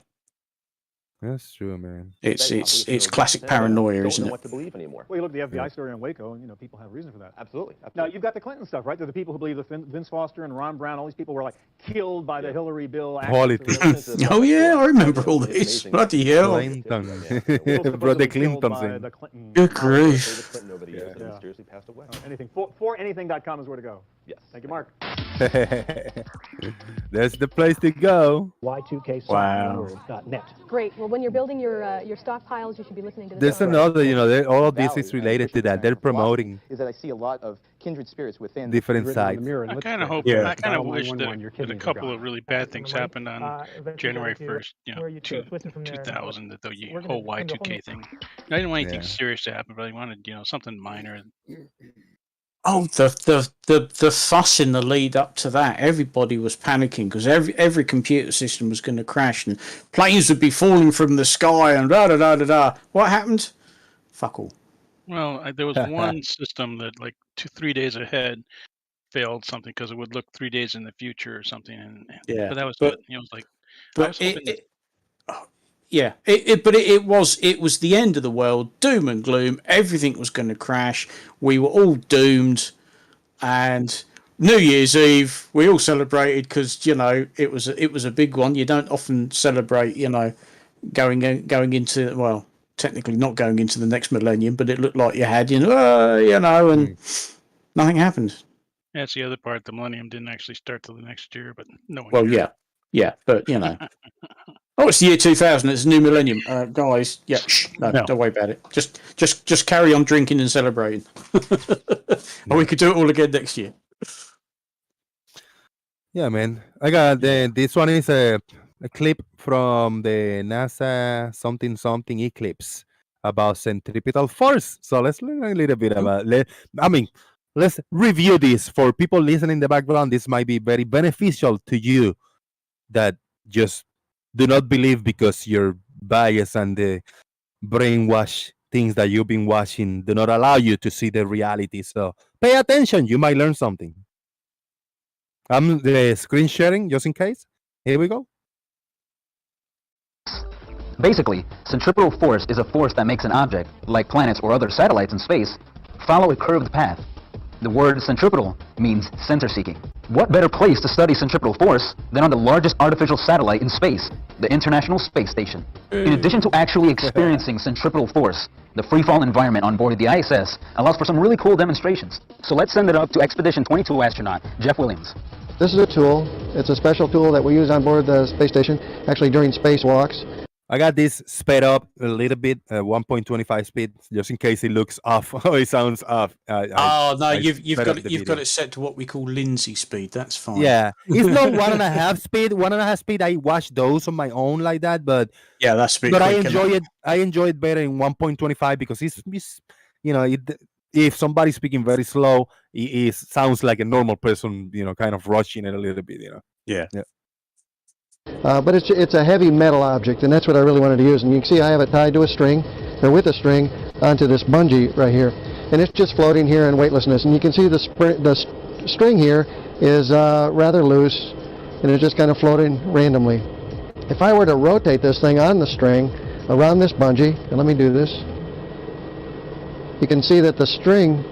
That's true, man. It's classic paranoia, isn't Don't know it? what to believe anymore. Well, you look at the FBI story on Waco, and people have reason for that. Absolutely. Now, you've got the Clinton stuff, right? They're the people who believe that Vince Foster and Ron Brown, all these people were like killed by the Hillary bill. Politics. Oh yeah, I remember all this. Bloody hell. Clinton. Bro, the Clintons in. Good grief. Clinton over the years that mysteriously passed away. Anything. For anything.com is where to go. Yes. Thank you, Mark. That's the place to go. Y2K.net. Great. Well, when you're building your stockpiles, you should be listening to this. There's another, all of this is related to that. They're promoting is that I see a lot of kindred spirits within different sides. I kind of hope, I kind of wish that a couple of really bad things happened on January 1st, 2000, that the whole Y2K thing. I didn't want anything serious to happen, but I wanted, something minor. Oh, the fuss in the lead up to that, everybody was panicking because every computer system was going to crash and planes would be falling from the sky and da da da da da. What happened? Fuck all. Well, there was one system that like 3 days ahead failed something because it would look 3 days in the future or something. And but that was it. It was like. But it was the end of the world, doom and gloom. Everything was going to crash. We were all doomed, and New Year's Eve we all celebrated because it was a big one. You don't often celebrate, going into, well, technically not going into the next millennium, but it looked like you had, and nothing happened. Yeah, that's the other part. The millennium didn't actually start till the next year, but no one. Well, cared. yeah, but Oh, it's the year 2000. It's a new millennium, guys. Yeah, no, don't worry about it. Just carry on drinking and celebrating. And we could do it all again next year. Yeah, man. I got this one is a clip from the NASA something eclipse about centripetal force. So let's learn a little bit about. Let's review this for people listening in the background. This might be very beneficial to you that just do not believe because your bias and the brainwash things that you've been watching do not allow you to see the reality. So pay attention. You might learn something. I'm the screen sharing just in case. Here we go. Basically, centripetal force is a force that makes an object, like planets or other satellites in space, follow a curved path. The word centripetal means center-seeking. What better place to study centripetal force than on the largest artificial satellite in space, the International Space Station? In addition to actually experiencing centripetal force, the freefall environment on board the ISS allows for some really cool demonstrations. So let's send it up to Expedition 22 astronaut Jeff Williams. This is a tool. It's a special tool that we use on board the space station, actually during spacewalks. I got this sped up a little bit, 1.25 speed, just in case it looks off. Oh, it sounds off. You've got it set to what we call Lindsay speed. That's fine. Yeah, it's not 1.5 speed. 1.5 speed. I watch those on my own like that, but yeah, that's speed. But I enjoy it. I enjoy it better in 1.25 because it's if somebody's speaking very slow, it sounds like a normal person, kind of rushing it a little bit, Yeah. But it's a heavy metal object, and that's what I really wanted to use. And you can see I have it tied to a string, or with a string, onto this bungee right here. And it's just floating here in weightlessness. And you can see the string here is rather loose, and it's just kind of floating randomly. If I were to rotate this thing on the string around this bungee, and let me do this, you can see that the string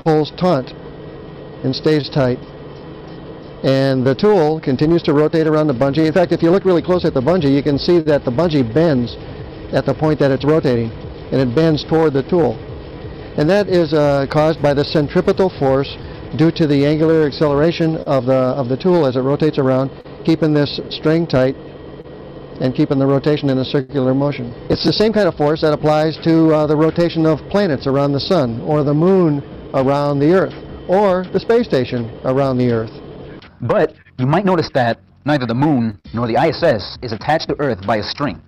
pulls taut and stays tight. And the tool continues to rotate around the bungee. In fact, if you look really close at the bungee, you can see that the bungee bends at the point that it's rotating, and it bends toward the tool. And that is caused by the centripetal force due to the angular acceleration of the tool as it rotates around, keeping this string tight and keeping the rotation in a circular motion. It's the same kind of force that applies to the rotation of planets around the sun, or the moon around the Earth, or the space station around the Earth. But you might notice that neither the moon nor the ISS is attached to Earth by a string,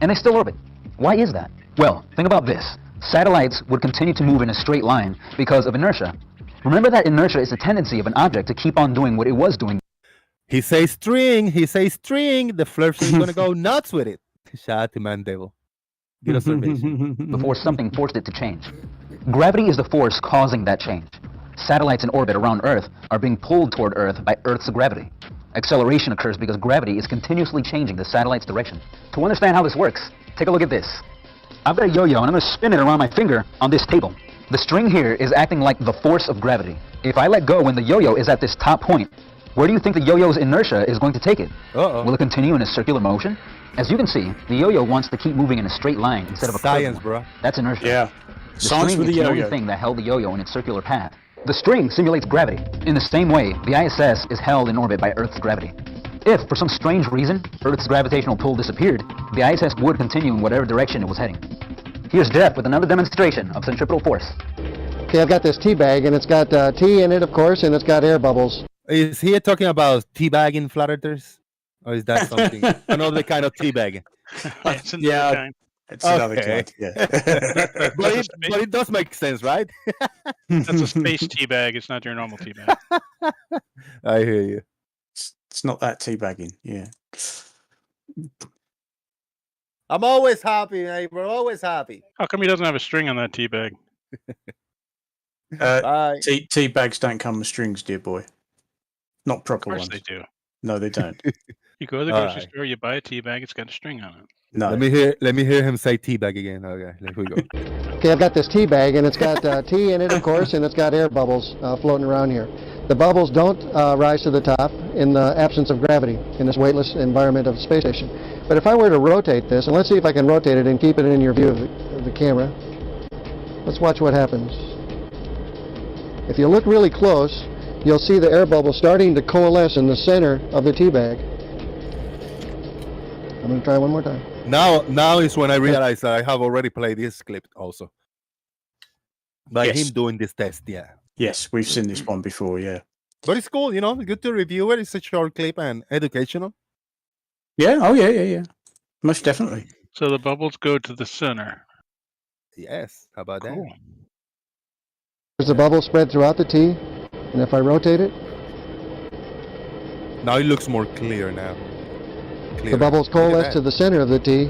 and they still orbit. Why is that? Well, think about this. Satellites would continue to move in a straight line because of inertia. Remember that inertia is the tendency of an object to keep on doing what it was doing. He says string. The Flurfs is going to go nuts with it. Shout out to Man Devil. Good observation. Before something forced it to change. Gravity is the force causing that change. Satellites in orbit around Earth are being pulled toward Earth by Earth's gravity. Acceleration occurs because gravity is continuously changing the satellite's direction. To understand how this works, take a look at this. I've got a yo-yo and I'm going to spin it around my finger on this table. The string here is acting like the force of gravity. If I let go when the yo-yo is at this top point, where do you think the yo-yo's inertia is going to take it? Will it continue in a circular motion? As you can see, the yo-yo wants to keep moving in a straight line instead of a science, curved bro. one. That's inertia. Yeah. The Science string with is the the only yo-yo. thing that held the yo-yo in its circular path. The string simulates gravity. In the same way, the ISS is held in orbit by Earth's gravity. If, for some strange reason, Earth's gravitational pull disappeared, the ISS would continue in whatever direction it was heading. Here's Jeff with another demonstration of centripetal force. Okay, I've got this tea bag, and it's got tea in it, of course, and it's got air bubbles. Is he talking about teabagging flat earthers? Or is that something? Another kind of teabagging? It's another kind. It's another kind, yeah. but it does make sense, right? That's a space tea bag. It's not your normal tea bag. I hear you. It's not that teabagging, yeah. I'm always happy, hey, we're always happy. How come he doesn't have a string on that tea bag? Tea bags don't come with strings, dear boy. Not proper Of ones. course they do. No, they don't. You go to the grocery store, you buy a tea bag, it's got a string on it. No. Let me hear him say teabag again. Okay, here we go. Okay, I've got this tea bag, and it's got tea in it, of course, and it's got air bubbles floating around here. The bubbles don't rise to the top in the absence of gravity in this weightless environment of the space station. But if I were to rotate this, and let's see if I can rotate it and keep it in your view of the camera. Let's watch what happens. If you look really close, you'll see the air bubble starting to coalesce in the center of the tea bag. I'm going to try one more time. Now is when I realize that I have already played this clip also. By Yes. him doing this test, yeah. Yes, we've seen this one before, yeah. But it's cool, good to review it. It's a short clip and educational. Yeah, oh yeah. Most definitely. So the bubbles go to the center. Yes, how about that? There's the bubble spread throughout the T, and if I rotate it, Now it looks more clear now. the bubbles coalesce to the center of the T,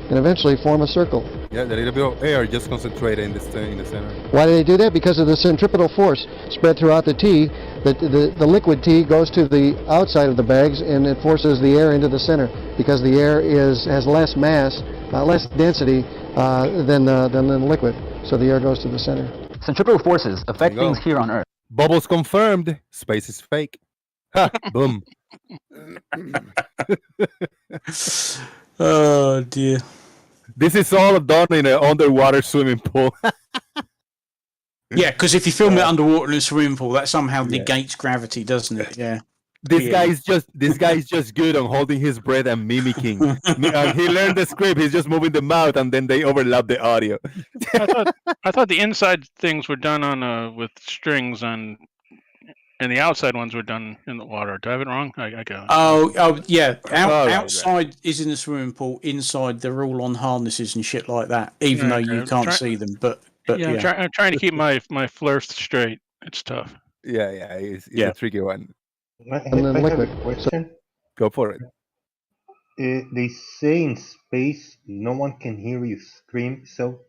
and eventually form a circle. Yeah, the little bit of air just concentrated in the center. Why do they do that? Because of the centripetal force spread throughout the T. The liquid T goes to the outside of the bags, and it forces the air into the center, because the air has less mass, less density than the liquid. So the air goes to the center. Centripetal forces affect things here on Earth. Bubbles confirmed. Space is fake. Ha! Boom. Oh dear. This is all done in an underwater swimming pool. Yeah, because if you film it underwater in a swimming pool, that somehow negates gravity, doesn't it? Yeah. This guy is just good on holding his breath and mimicking. He learned the script. He's just moving the mouth, and then they overlap the audio. I thought the inside things were done on with strings and the outside ones were done in the water. Do I have it wrong? I got it. Oh yeah. Right. Outside is in the swimming pool. Inside they're all on harnesses and shit like that. Even though you can't see them, but yeah. I'm trying to keep my flirts straight. It's tough. Yeah, it's a tricky one. And then liquid. Question. Go for it. They say in space no one can hear you scream, so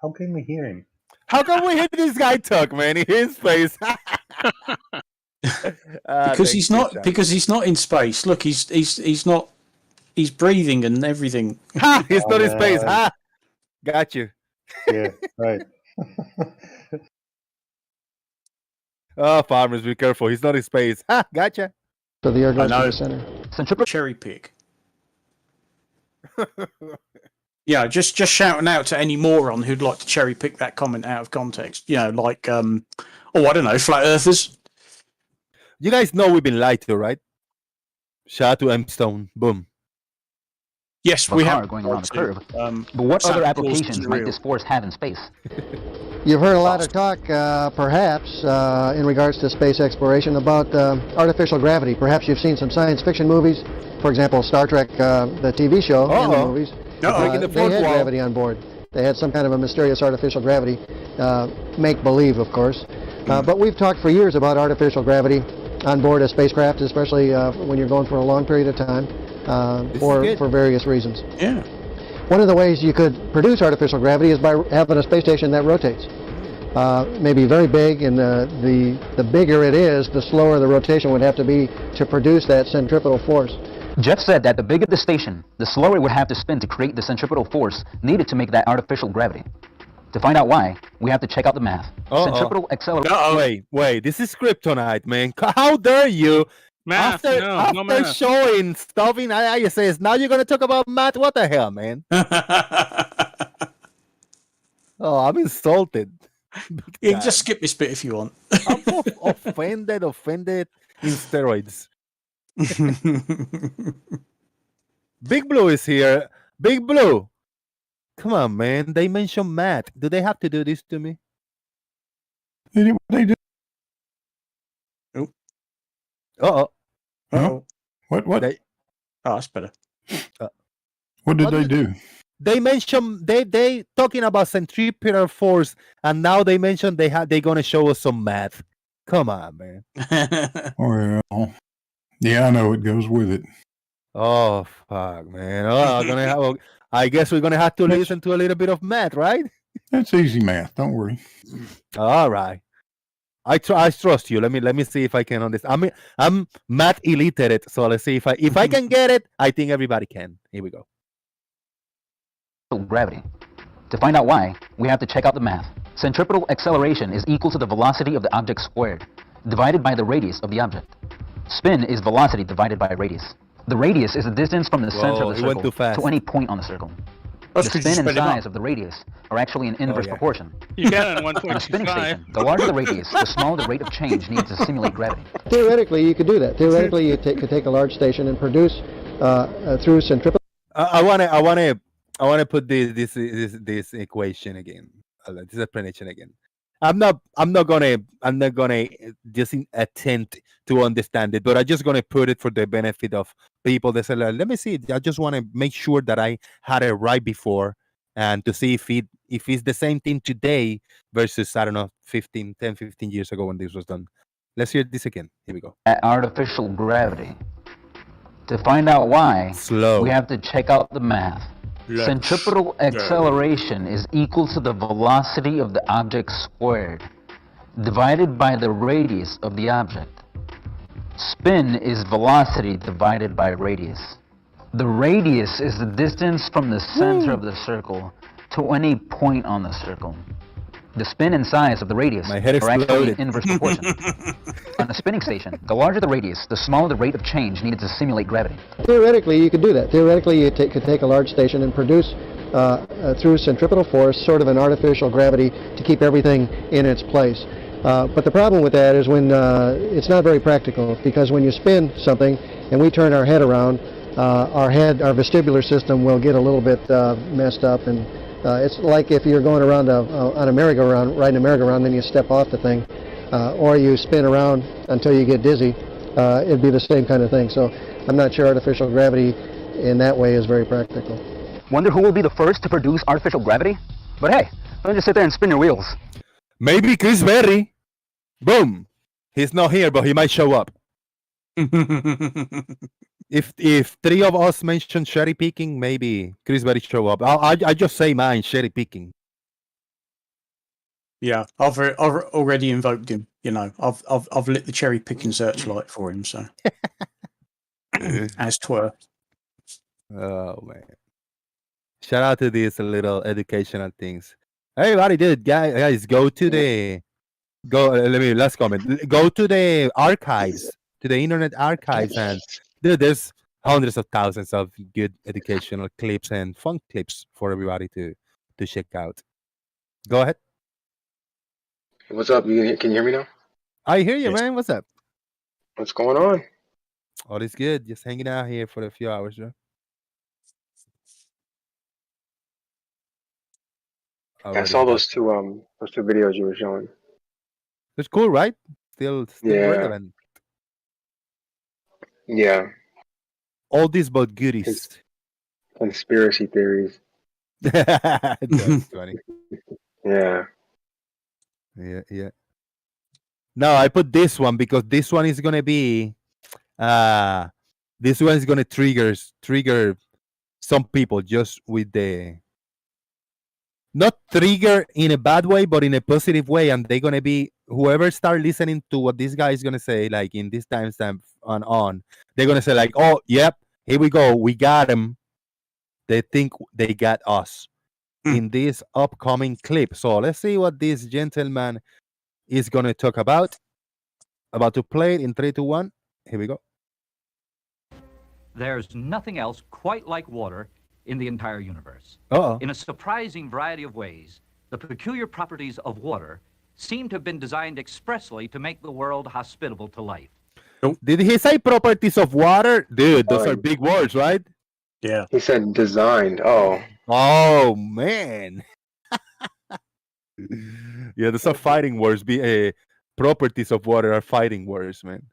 how can we hear him? How come we hear this guy talk, man? In his face. Because he's not in space. Look, he's not. He's breathing and everything. He's not in space. Ha! Got you. Yeah, right. Oh, farmers, be careful. He's not in space. Ha! Gotcha. So the air goes to the center. Centripetal cherry pick. Yeah, just shouting out to any moron who'd like to cherry pick that comment out of context. Like I don't know, flat earthers. You guys know we've been lied to, right? Shout out to M Stone. Boom. Yes, we have going around the curve. But what other applications might this force have in space? You've heard a lot of talk, perhaps, in regards to space exploration about artificial gravity. Perhaps you've seen some science fiction movies. For example, Star Trek, the TV show, and the movies. They had gravity on board. They had some kind of a mysterious artificial gravity, make-believe, of course. But we've talked for years about artificial gravity on board a spacecraft, especially when you're going for a long period of time, for various reasons. Yeah. One of the ways you could produce artificial gravity is by having a space station that rotates. Maybe very big, and the bigger it is, the slower the rotation would have to be to produce that centripetal force. Jeff said that the bigger the station, the slower it would have to spin to create the centripetal force needed to make that artificial gravity. To find out why, we have to check out the math. Centripetal acceleration. Wait, this is kryptonite, man. How dare you? Math, no math. Showing stuff in ISS, now you're going to talk about math? What the hell, man? Oh, I'm insulted. You can just skip this bit if you want. I'm offended in steroids. Big Blue is here. Big Blue. Come on, man. They mentioned math. Do they have to do this to me? They do. Oh. Uh-oh. Uh-oh. What? That's better. What did they do? They mentioned they talking about centripetal force, and now they mentioned they're gonna show us some math. Come on, man. Well, yeah, I know it goes with it. Oh fuck, man. Oh, I guess we're gonna have to listen to a little bit of math, right? That's easy math. Don't worry. All right. I trust you. Let me see if I can understand. I'm math illiterate, so let's see if I can get it. I think everybody can. Here we go. Gravity. To find out why, we have to check out the math. Centripetal acceleration is equal to the velocity of the object squared, divided by the radius of the object. Spin is velocity divided by radius. The radius is the distance from the center of the circle to any point on the circle. The spin and size of the radius are actually in inverse proportion. You got it on On a spinning station, the larger the radius, the smaller the rate of change needed to simulate gravity. Theoretically, you could do that. Theoretically, you could take a large station and produce through centripetal. I wanna put this equation again. This explanation again. I'm not gonna just attempt to understand it, but I'm just gonna put it for the benefit of people that say, let me see. I just want to make sure that I had it right before, and to see if it's the same thing today versus, I don't know, 10, 15 years ago when this was done. Let's hear this again. Here we go. Artificial gravity. To find out why, Slow. we have to check out the math. Centripetal acceleration is equal to the velocity of the object squared, divided by the radius of the object. Spin is velocity divided by radius. The radius is the distance from the center of the circle to any point on the circle. The spin and size of the radius are actually in inverse proportion. On a spinning station, the larger the radius, the smaller the rate of change needed to simulate gravity. Theoretically, you could do that. Theoretically, you could take a large station and produce, through centripetal force, sort of an artificial gravity to keep everything in its place. But the problem with that is when it's not very practical, because when you spin something and we turn our head around, our vestibular system will get a little bit messed up, and it's like if you're going around on a merry-go-round, riding a merry-go-round, then you step off the thing, or you spin around until you get dizzy. It'd be the same kind of thing. So I'm not sure artificial gravity in that way is very practical. Wonder who will be the first to produce artificial gravity? But hey, don't just sit there and spin your wheels. Maybe Chris Berry. Boom. He's not here, but he might show up. If three of us mention cherry picking, maybe Chris Berry show up. I just say mine, cherry picking. Yeah, I've already invoked him. You know, I've lit the cherry picking searchlight for him. So as 'twere. Oh man! Shout out to these little educational things. Everybody, dude, guys, go to the last comment. Go to the archives, to the Internet archives, and dude, there's hundreds of thousands of good educational clips and fun clips for everybody to check out. Go ahead. What's up? Can you hear me now? I hear you, man. What's up? What's going on? All is good. Just hanging out here for a few hours, bro. I saw those two videos you were showing. It's cool, right? Still Yeah. relevant. Yeah. All these but goodies. Conspiracy theories. That's funny. Yeah. Yeah. No, I put this one because this one is gonna be this one is gonna trigger some people just with the, not trigger in a bad way, but in a positive way, and they're gonna be, whoever start listening to what this guy is gonna say, like in this timestamp on, they're gonna say like, oh yep, here we go, we got him. They think they got us in this upcoming clip. So let's see what this gentleman is gonna talk about. About to play it in 3, 2, 1. Here we go. There's nothing else quite like water in the entire universe. Uh-oh. In a surprising variety of ways, the peculiar properties of water seem to have been designed expressly to make the world hospitable to life. Did he say properties of water? Dude, those are big words, right? Yeah. He said designed. Oh. Oh, man. Yeah, those are fighting words. Properties of water are fighting words, man.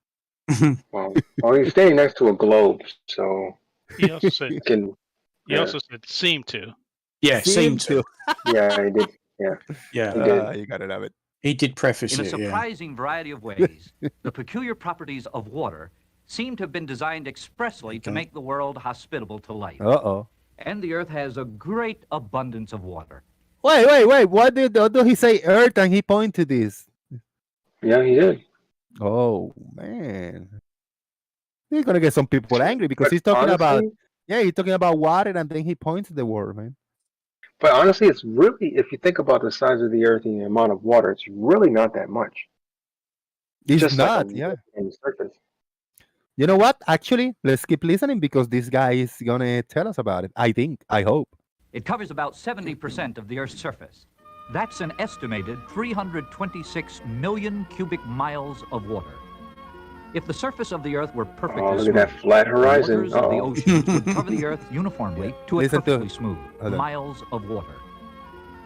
Well, he's standing next to a globe, so He also said. he also said seem to. Yeah, seem to. Yeah, he did. Yeah. Yeah. He did. You gotta have it. He did preface In a it. Yeah. surprising variety of ways, the peculiar properties of water seem to have been designed expressly to make the world hospitable to life. Uh-oh. And the Earth has a great abundance of water. Wait. What did he say? Earth, and he pointed to this. Yeah, he did. Oh man, he's gonna get some people angry because But he's talking about, honestly- he's talking about water, and then he points to the word, man. But honestly, it's really, if you think about the size of the Earth and the amount of water, it's really not that much. It's Just like not, a yeah. on the surface. You know what? Actually, let's keep listening because this guy is gonna tell us about it. I hope. It covers about 70% of the Earth's surface. That's an estimated 326 million cubic miles of water. If the surface of the Earth were perfectly Oh, look smooth, at that flat horizon. the waters of the Uh-oh. oceans would cover the Earth uniformly to a Listen to- perfectly smooth, Hold on. miles of water.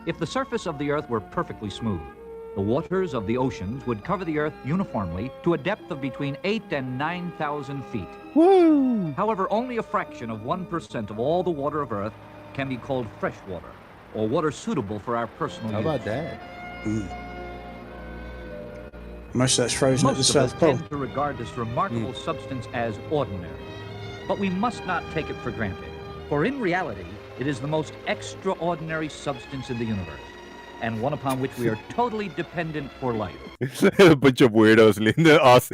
If the surface of the Earth were perfectly smooth, the waters of the oceans would cover the Earth uniformly to a depth of between 8,000 and 9,000 feet. Woo! However, only a fraction of 1% of all the water of Earth can be called fresh water, or water suitable for our personal How use. about that? Most of that's frozen at the Most of us South Pole. tend to regard this remarkable substance as ordinary. But we must not take it for granted. For in reality, it is the most extraordinary substance in the universe, and one upon which we are totally dependent for life. A bunch of weirdos, us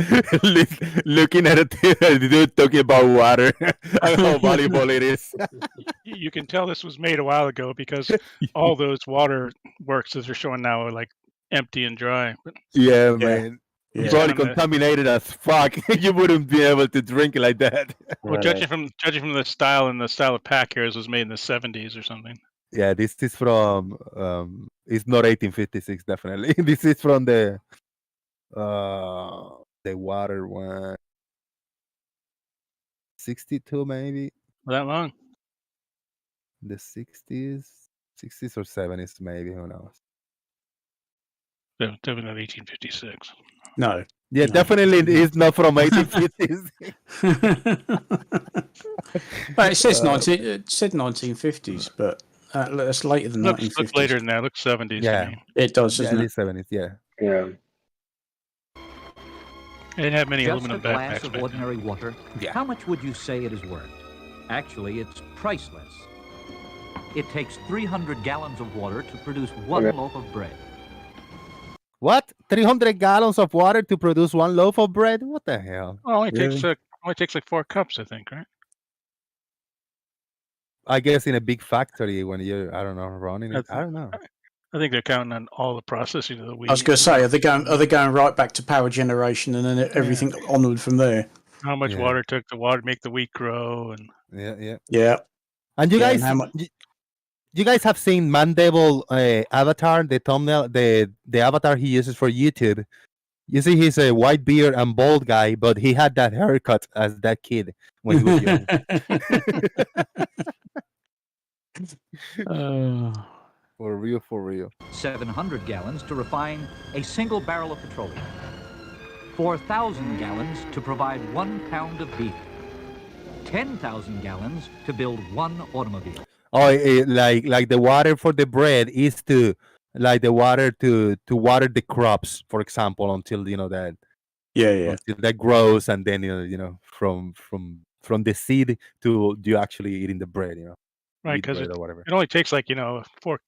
looking at a dude talking about water and how valuable it is. You can tell this was made a while ago because all those water works that they're showing now are like empty and dry. But Yeah, man. Yeah. Probably On the- contaminated as fuck. You wouldn't be able to drink it like that. Well, judging from the style and the style of pack here, this was made in the 70s or something. Yeah, this is from it's not 1856 definitely. This is from the water one. 62 maybe. That long? The 60s or 70s maybe, who knows. Definitely not 1856. No. Yeah, No. definitely it is not from 1850s. Well, it said 1950s, but that's later than 1950s. Looks later than that. Looks 70s. Yeah. To me. It does, Yeah, doesn't at it? least 70s, yeah. Yeah. They didn't have many Just aluminum a glass backpacks. of back then. ordinary water, Yeah. how much would you say it is worth? Actually, it's priceless. It takes 300 gallons of water to produce one Okay. loaf of bread. What? 300 gallons of water to produce one loaf of bread? What the hell? Well, only takes Really? like 4 cups, I think, right? I guess in a big factory when you're, I don't know, running it. I don't know. I think they're counting on all the processing of the wheat. I was going to say, are they going right back to power generation and then everything onward from there? How much Yeah. water took the water to make the wheat grow, and Yeah. Yeah. And you Yeah, guys, and how much- you guys have seen Mandeville Avatar, the thumbnail, the avatar he uses for YouTube. You see, he's a white beard and bald guy, but he had that haircut as that kid when he was young. For real, for real. 700 gallons to refine a single barrel of petroleum. 4,000 gallons to provide 1 pound of beef. 10,000 gallons to build 1 automobile. Oh, like the water for the bread is to like the water to water the crops, for example, until that Yeah. until that grows, and then from the seed to you actually eating the bread, right, wheat because bread it or whatever. only takes like 4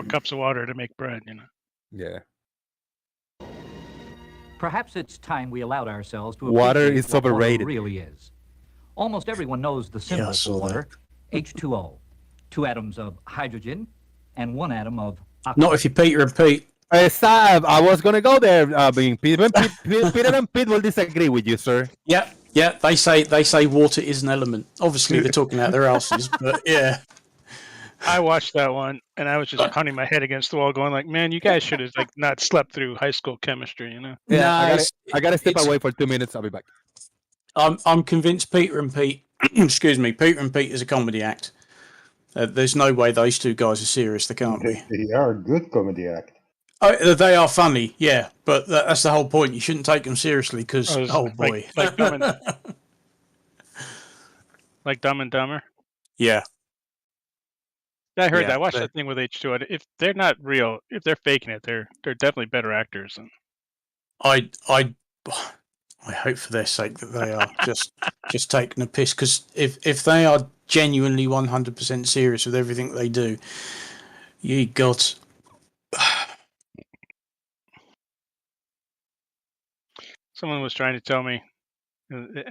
cups of water to make bread. Yeah. Perhaps it's time we allowed ourselves to Water appreciate is what water overrated. really is. Almost everyone knows the symbol I for saw water, H2O. 2 atoms of hydrogen and 1 atom of oxygen. Not if you're Peter and Pete. Sam, I was gonna go there. Peter and Pete will disagree with you, sir. Yeah. They say water is an element. Obviously, they're talking out their asses, but yeah. I watched that one, and I was just pounding my head against the wall, going like, "Man, you guys should have not slept through high school chemistry." Yeah, No, I gotta step it's- away for 2 minutes. I'll be back. I'm convinced Peter and Pete, excuse me, Peter and Pete is a comedy act. There's no way those two guys are serious. They can't be. They are a good comedy act. Oh, they are funny, yeah, but that's the whole point. You shouldn't take them seriously because, Oh, it's oh boy, like Dumb and Dumber. yeah, I heard Yeah, that. I watched but- that thing with H2O. If they're not real, if they're faking it, they're definitely better actors. Than... I hope for their sake that they are just taking a piss, because if they are genuinely 100% serious with everything they do, ye gods. Someone was trying to tell me, and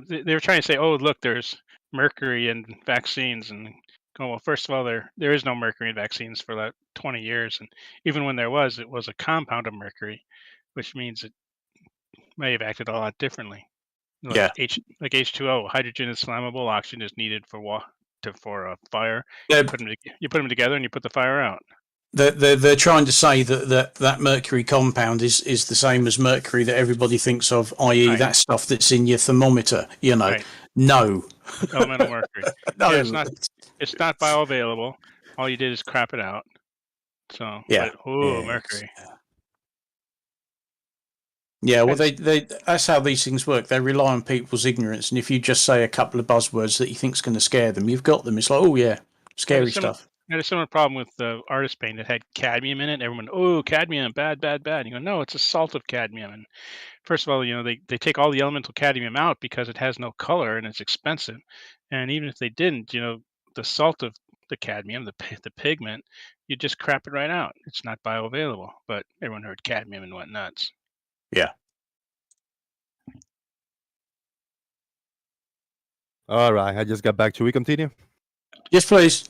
they were trying to say, "Oh, look, there's mercury in vaccines," and go, "Well, first of all, there is no mercury in vaccines for like 20 years, and even when there was, it was a compound of mercury, which means it may have acted a lot differently. Like Yeah. like H2O, hydrogen is flammable, oxygen is needed for a fire. Yeah. You put them together, and you put the fire out. They're trying to say that mercury compound is the same as mercury that everybody thinks of, i.e. that stuff that's in your thermometer. You know, no. Elemental mercury. No. Yeah, it's not bioavailable. All you did is crap it out. So Yeah. Mercury. Yeah, well, they that's how these things work. They rely on people's ignorance, and if you just say a couple of buzzwords that you think's going to scare them, you've got them. It's like, oh yeah, scary stuff. I had a similar problem with the artist paint that had cadmium in it. Everyone, oh, cadmium, bad, bad, bad. You go, no, it's a salt of cadmium. And first of all, they take all the elemental cadmium out because it has no color and it's expensive. And even if they didn't, the salt of the cadmium, the pigment, you just crap it right out. It's not bioavailable. But everyone heard cadmium and went nuts. Yeah. All right, I just got back. Should we continue? Yes, please.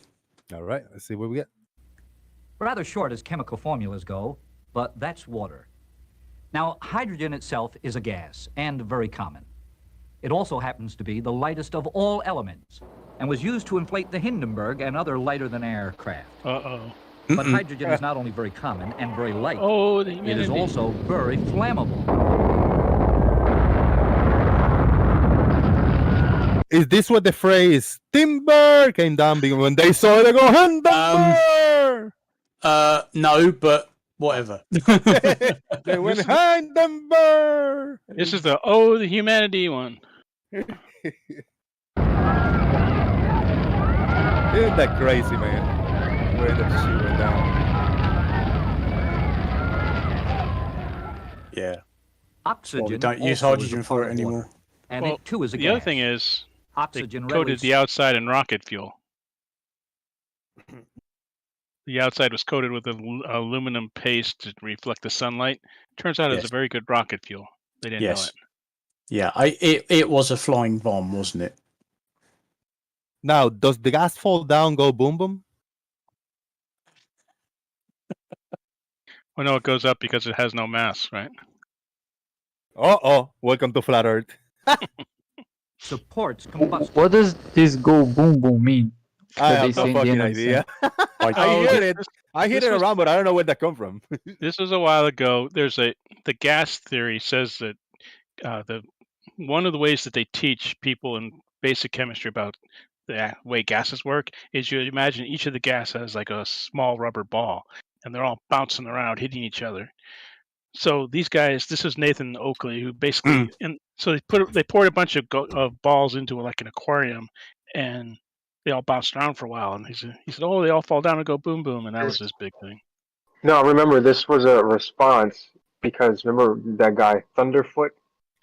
All right, let's see what we get. Rather short as chemical formulas go, but that's water. Now, hydrogen itself is a gas, and very common. It also happens to be the lightest of all elements, and was used to inflate the Hindenburg and other lighter-than-air craft. Uh-oh. But hydrogen is not only very common and very light, it is also very flammable. Is this what the phrase "timber" came down when they saw it? They go Hindenburg. No, but whatever. They went Hindenburg. This is the humanity one. Isn't that crazy, man? The way that she went down. Yeah. Oxygen. Well, we don't use hydrogen for it anymore. And it too is a gas. The other thing is, oxygen they coated the outside in rocket fuel. The outside was coated with aluminum paste to reflect the sunlight. Turns out it's a very good rocket fuel. They didn't know it. Yeah, it was a flying bomb, wasn't it? Now, does the gas fall down, go boom boom? Well, no, it goes up because it has no mass, right? Welcome to Flat Earth. Supports combustion. What does this go boom boom mean? I have no fucking idea. I hear it around, but I don't know where that come from. This was a while ago. The gas theory says that one of the ways that they teach people in basic chemistry about the way gases work is you imagine each of the gas has like a small rubber ball, and they're all bouncing around, hitting each other. So these guys, this is Nathan Oakley, who basically, and so they poured a bunch of balls into like an aquarium, and they all bounced around for a while. And he said, "Oh, they all fall down and go boom boom," and that was his big thing. No, remember this was a response because remember that guy Thunderfoot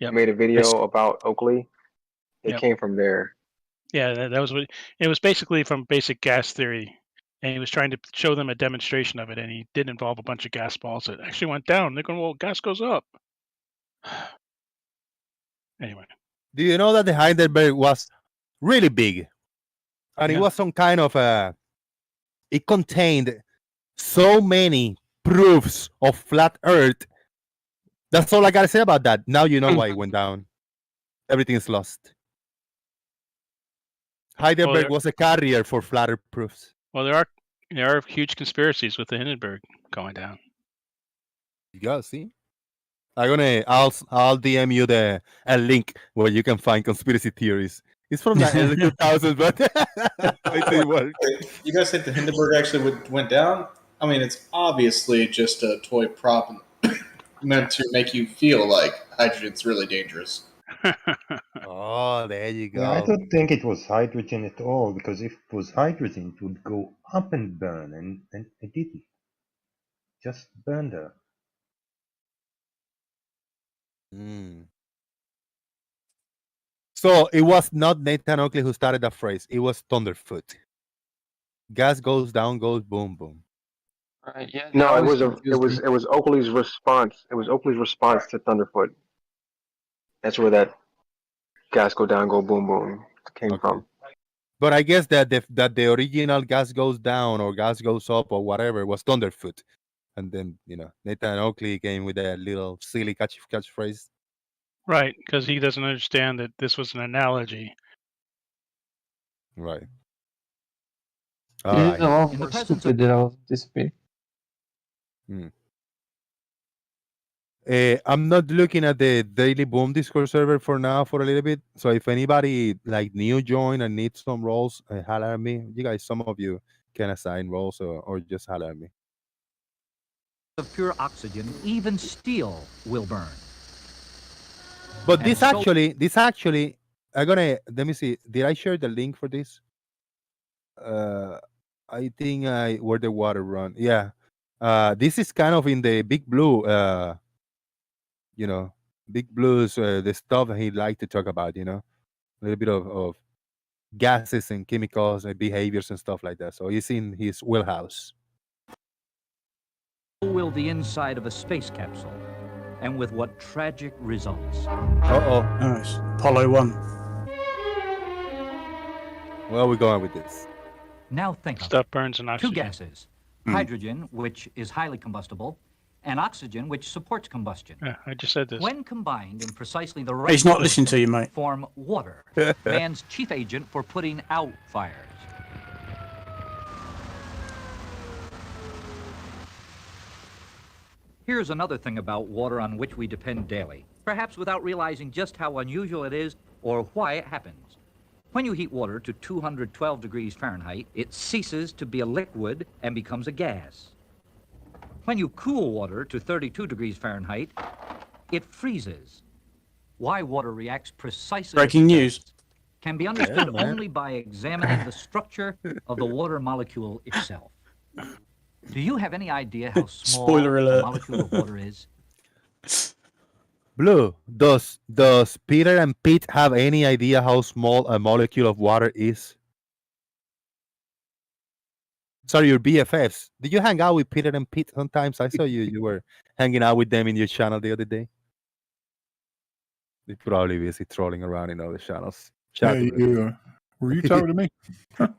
made a video about Oakley. It came from there. Yeah, that was what it was basically from basic gas theory. And he was trying to show them a demonstration of it, and he did involve a bunch of gas balls that actually went down. They're going, well, gas goes up. Anyway. Do you know that the Heidelberg was really big? And it was some kind of it contained so many proofs of flat Earth. That's all I got to say about that. Now you know why it went down. Everything is lost. Heidelberg was a carrier for flat Earth proofs. Well, there are huge conspiracies with the Hindenburg going down. You gotta see. I'll DM you a link where you can find conspiracy theories. It's from the early 2000s, but it worked. You guys think the Hindenburg actually went down? I mean, it's obviously just a toy prop meant to make you feel like hydrogen's really dangerous. Oh, there you go. Yeah, I don't think it was hydrogen at all, because if it was hydrogen, it would go up and burn, and it didn't. Just burned her. So it was not Nathan Oakley who started that phrase. It was Thunderfoot. Gas goes down, goes boom boom. Yeah. No, it was Oakley's response. It was Oakley's response to Thunderfoot. That's where that gas go down, go boom boom came from. But I guess that the original gas goes down or gas goes up or whatever was Thunderfoot. And then, Nathan Oakley came with a little silly catchphrase. Right, because he doesn't understand that this was an analogy. Right. In the presence of this I'm not looking at the Daily Boom Discord server for now for a little bit. So if anybody like new join and needs some roles, holler at me. You guys, some of you can assign roles or just holler at me. Of pure oxygen, even steel will burn. But And this actually, I'm gonna let me see. Did I share the link for this? I think where the water run. Yeah. This is kind of in the Big Blue. Big Blue's the stuff that he liked to talk about. A little bit of gases and chemicals and behaviors and stuff like that. So he's in his wheelhouse. Will the inside of a space capsule, and with what tragic results? Nice. Apollo 1. Where are we going with this? Now think of Stuff burns in two oxygen. gases: hydrogen, which is highly combustible, and oxygen, which supports combustion. Yeah, I just said this. When combined in precisely the right He's not listening to you, mate. form water, man's chief agent for putting out fires. Here's another thing about water on which we depend daily, perhaps without realizing just how unusual it is or why it happens. When you heat water to 212 degrees Fahrenheit, it ceases to be a liquid and becomes a gas. When you cool water to 32 degrees Fahrenheit, it freezes. Why water reacts precisely Breaking news. can be understood man. only by examining the structure of the water molecule itself. Do you have any idea how small Spoiler the alert. molecule of water is? Blue, does Peter and Pete have any idea how small a molecule of water is? Sorry, your BFFs. Did you hang out with Peter and Pete sometimes? I saw you were hanging out with them in your channel the other day. They're probably busy trolling around in other channels. Shout out to Blue. Were you talking to me?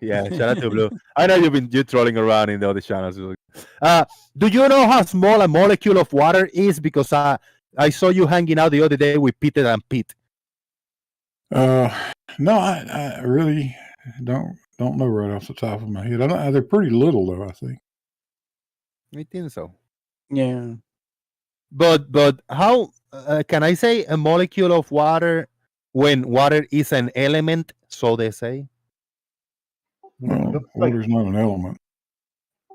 Yeah, shout out to Blue. I know you're trolling around in the other channels. Do you know how small a molecule of water is? Because I saw you hanging out the other day with Peter and Pete. No, I really don't know right off the top of my head. They're pretty little though, I think. I think so. Yeah. But how can I say a molecule of water when water is an element? So they say. Well, water's not an element.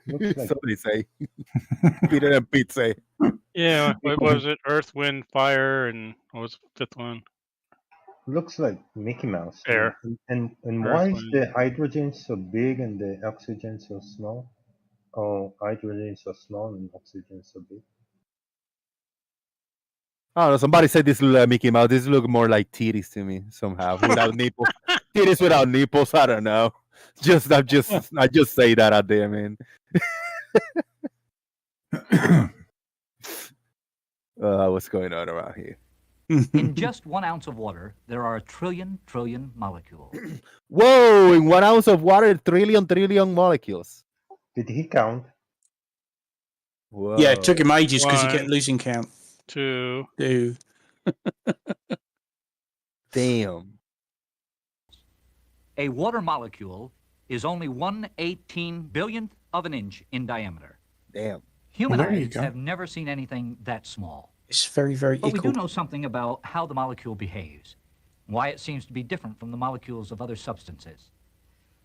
So they say. Peter and Pete say. Yeah, what was it? Earth, wind, fire, and what was the fifth one? Looks like Mickey Mouse. Air. And Earth, why is wind. the hydrogen so big and the oxygen so small? Oh, hydrogen so small and oxygen so big. I don't know. Somebody said this look like Mickey Mouse. This look more like titties to me somehow, without nipples. Titties without nipples. I don't know. I just say that out there, man. What's going on around here? In just 1 ounce of water, there are a trillion molecules. Whoa! In 1 ounce of water, trillion molecules. Did he count? Whoa. Yeah, it took him ages because you One. get losing count. 2. Damn. A water molecule is only 1/18 billionth of an inch in diameter. Damn. Human Well, there you eyes go. have never seen anything that small. It's very, very But we equal. do know something about how the molecule behaves, why it seems to be different from the molecules of other substances.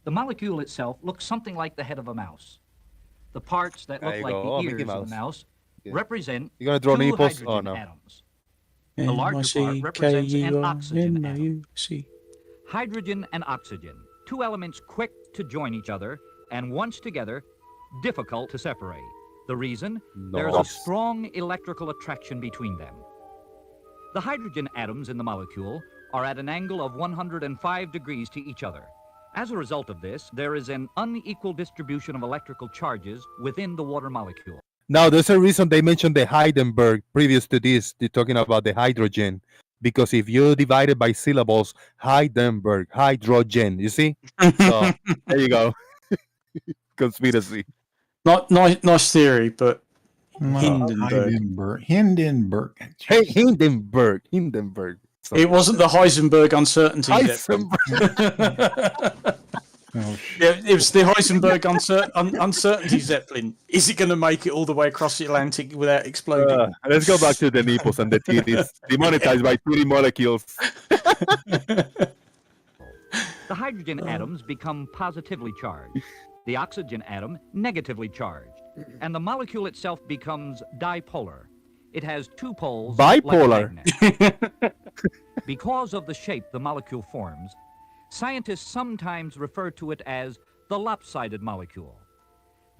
The molecule itself looks something like the head of a mouse. The parts that There look you like go. the Oh, ears Mickey of the Mouse. mouse Yeah. represent You gonna draw two nipples? hydrogen Oh no. atoms. The larger part represents an oxygen atom. M-I-U-C. Hydrogen and oxygen, two elements quick to join each other, and once together, difficult to separate. The reason? There's a strong electrical attraction between them. The hydrogen atoms in the molecule are at an angle of 105 degrees to each other. As a result of this, there is an unequal distribution of electrical charges within the water molecule. Now, there's a reason they mentioned the Heisenberg previous to this. They're talking about the hydrogen. Because if you divide it by syllables, Heisenberg, hydrogen, you see? So, there you go. Conspiracy. Nice theory, but Hindenburg. Hey, Hindenburg. It wasn't the Heisenberg uncertainty. Heisenberg. Oh, shit. Yeah, it was the Heisenberg uncertainty Zeppelin. Is it going to make it all the way across the Atlantic without exploding? Let's go back to the nipples and the titties. Demonetized by 30 molecules. The hydrogen atoms become positively charged, the oxygen atom negatively charged, and the molecule itself becomes dipolar. It has two poles. Bipolar. Like a magnet. Because of the shape the molecule forms, scientists sometimes refer to it as the lopsided molecule.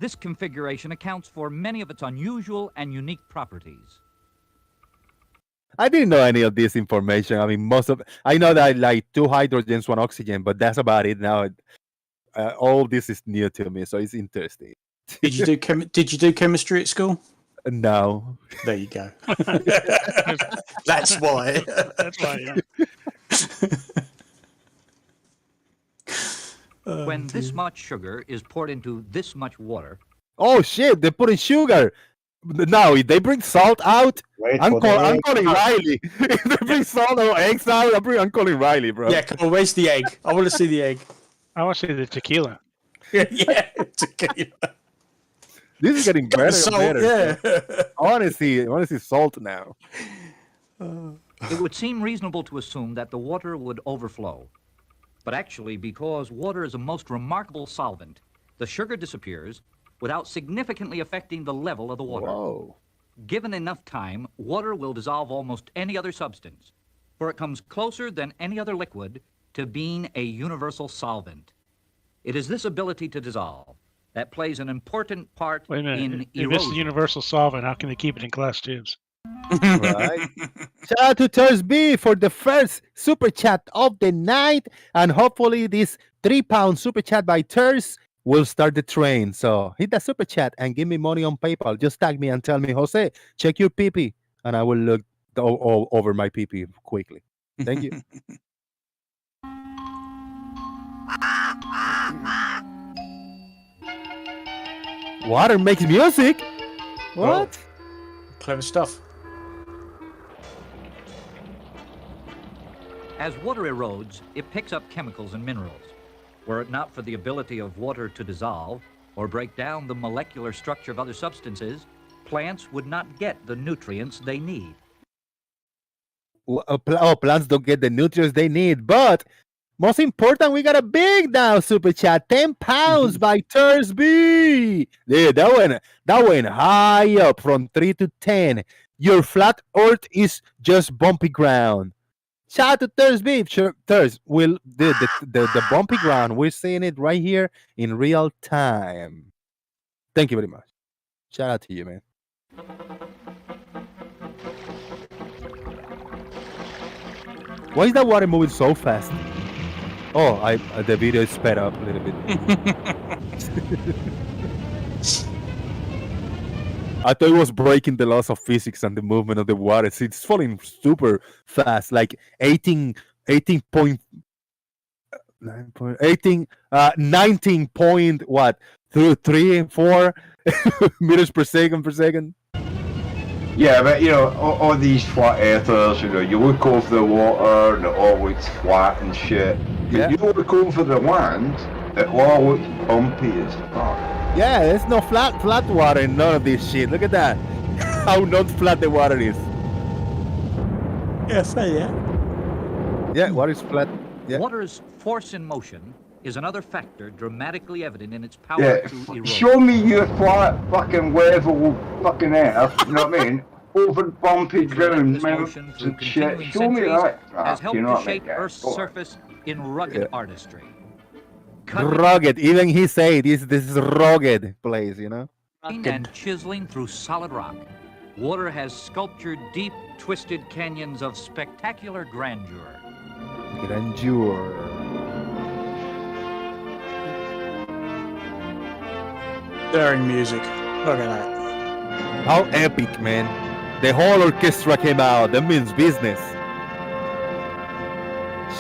This configuration accounts for many of its unusual and unique properties. I didn't know any of this information. I mean, I know that like 2 hydrogens, 1 oxygen, but that's about it now. All this is new to me, so it's interesting. Did you do chemistry at school? No. There you go. That's why. That's why. Yeah. When this much sugar is poured into this much water. Oh shit! They put in sugar. Now, if they bring salt out, I'm calling Riley. If they bring salt or eggs out, I'm calling Riley, bro. Yeah, come on, where's the egg? I want to see the egg. I want to see the tequila. Yeah, tequila. This is getting better salt, and better. Yeah. I want to see salt now. It would seem reasonable to assume that the water would overflow. But actually, because water is a most remarkable solvent, the sugar disappears without significantly affecting the level of the water. Whoa. Given enough time, water will dissolve almost any other substance, for it comes closer than any other liquid to being a universal solvent. It is this ability to dissolve that plays an important part Wait a minute. in If erosion. it's a universal solvent, how can they keep it in glass tubes? Right. Shout out to Thursby for the first super chat of the night, and hopefully this £3 super chat by Thurs will start the train. So hit that super chat and give me money on PayPal. Just tag me and tell me, Jose, check your PP, and I will look over my PP quickly. Thank you. Water makes music. What? Clever stuff. As water erodes, it picks up chemicals and minerals. Were it not for the ability of water to dissolve or break down the molecular structure of other substances, plants would not get the nutrients they need. Plants don't get the nutrients they need, but most important, we got a big now super chat, £10 by Thursby. Yeah, that went high up from 3 to 10. Your flat earth is just bumpy ground. Shout out to Thursby. Sure, Thurs, the bumpy ground, we're seeing it right here in real time. Thank you very much. Shout out to you, man. Why is that water moving so fast? Oh, the video is sped up a little bit. I thought it was breaking the laws of physics and the movement of the water. It's falling super fast, like 19 point what through 3 and 4 meters per second. Yeah, but you know, all these flat earthers, you know, you look over the water and it all looks flat and shit. Yeah. You look over the land, it all looks bumpy as fuck. Yeah, there's no flat water in none of this shit. Look at that. How not flat the water is. Yes, yeah. Yeah, water is flat. Yeah. Water's force in motion is another factor dramatically evident in its power Yeah, to erode. show me your flat fucking level fucking earth, you know what I mean? Over bumpy ground, mountains and shit. Show me that has crap, helped you know to what I mean? shape Yeah, Earth's go on. surface in rugged artistry. Rugged. Even he say this is rugged place, you know? And chiseling through solid rock, water has sculptured deep, twisted canyons of spectacular grandeur. Grandeur. Daring music. Look at that. How epic, man. The whole orchestra came out. That means business.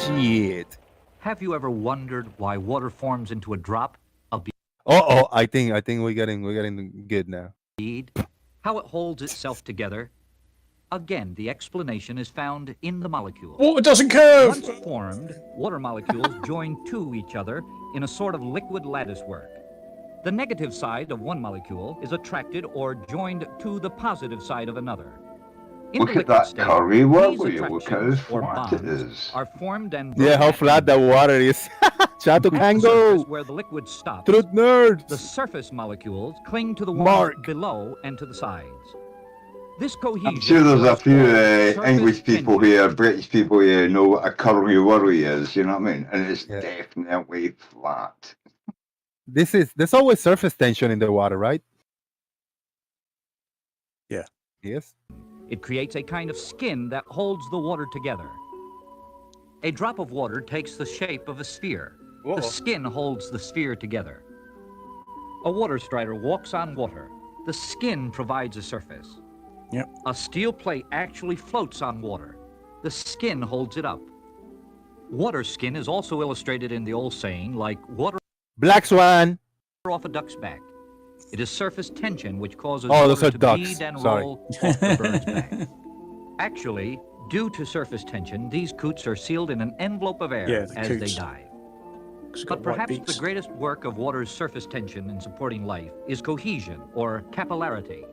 Shit. Have you ever wondered why water forms into a drop, a I think we're getting good now. bead, how it holds itself together, Again, the explanation is found in the molecules. Water doesn't curve! Once formed, water molecules join to each other in a sort of liquid lattice work. The negative side of one molecule is attracted or joined to the positive side of another. In Look the at liquid that state, curry, will these you? Look how attractions or flat it bonds is. are formed and Yeah, how flat the water is. Chato at the Kango. surface where the liquid stops. Truth nerds. The surface molecules cling to the ones Mark. below and to the sides. This cohesion. I'm sure there's a ensures few surface English people tension. here, British people here, know what a curry worry is. You know what I mean? And it's Yeah. definitely flat. There's always surface tension in the water, right? Yeah. Yes. It creates a kind of skin that holds the water together. A drop of water takes the shape of a sphere. The skin holds the sphere together. A water strider walks on water. The skin provides a surface. Yep. A steel plate actually floats on water. The skin holds it up. Water skin is also illustrated in the old saying, like water Black Swan. off a duck's back. It is surface tension which causes Oh, those water are to ducks. bead and Sorry. roll off the bird's back. Actually, due to surface tension, these coots are sealed in an envelope of air Yeah, the as they coots. dive. It's got But white perhaps beaks. the greatest work of water's surface tension in supporting life is cohesion, or capillarity.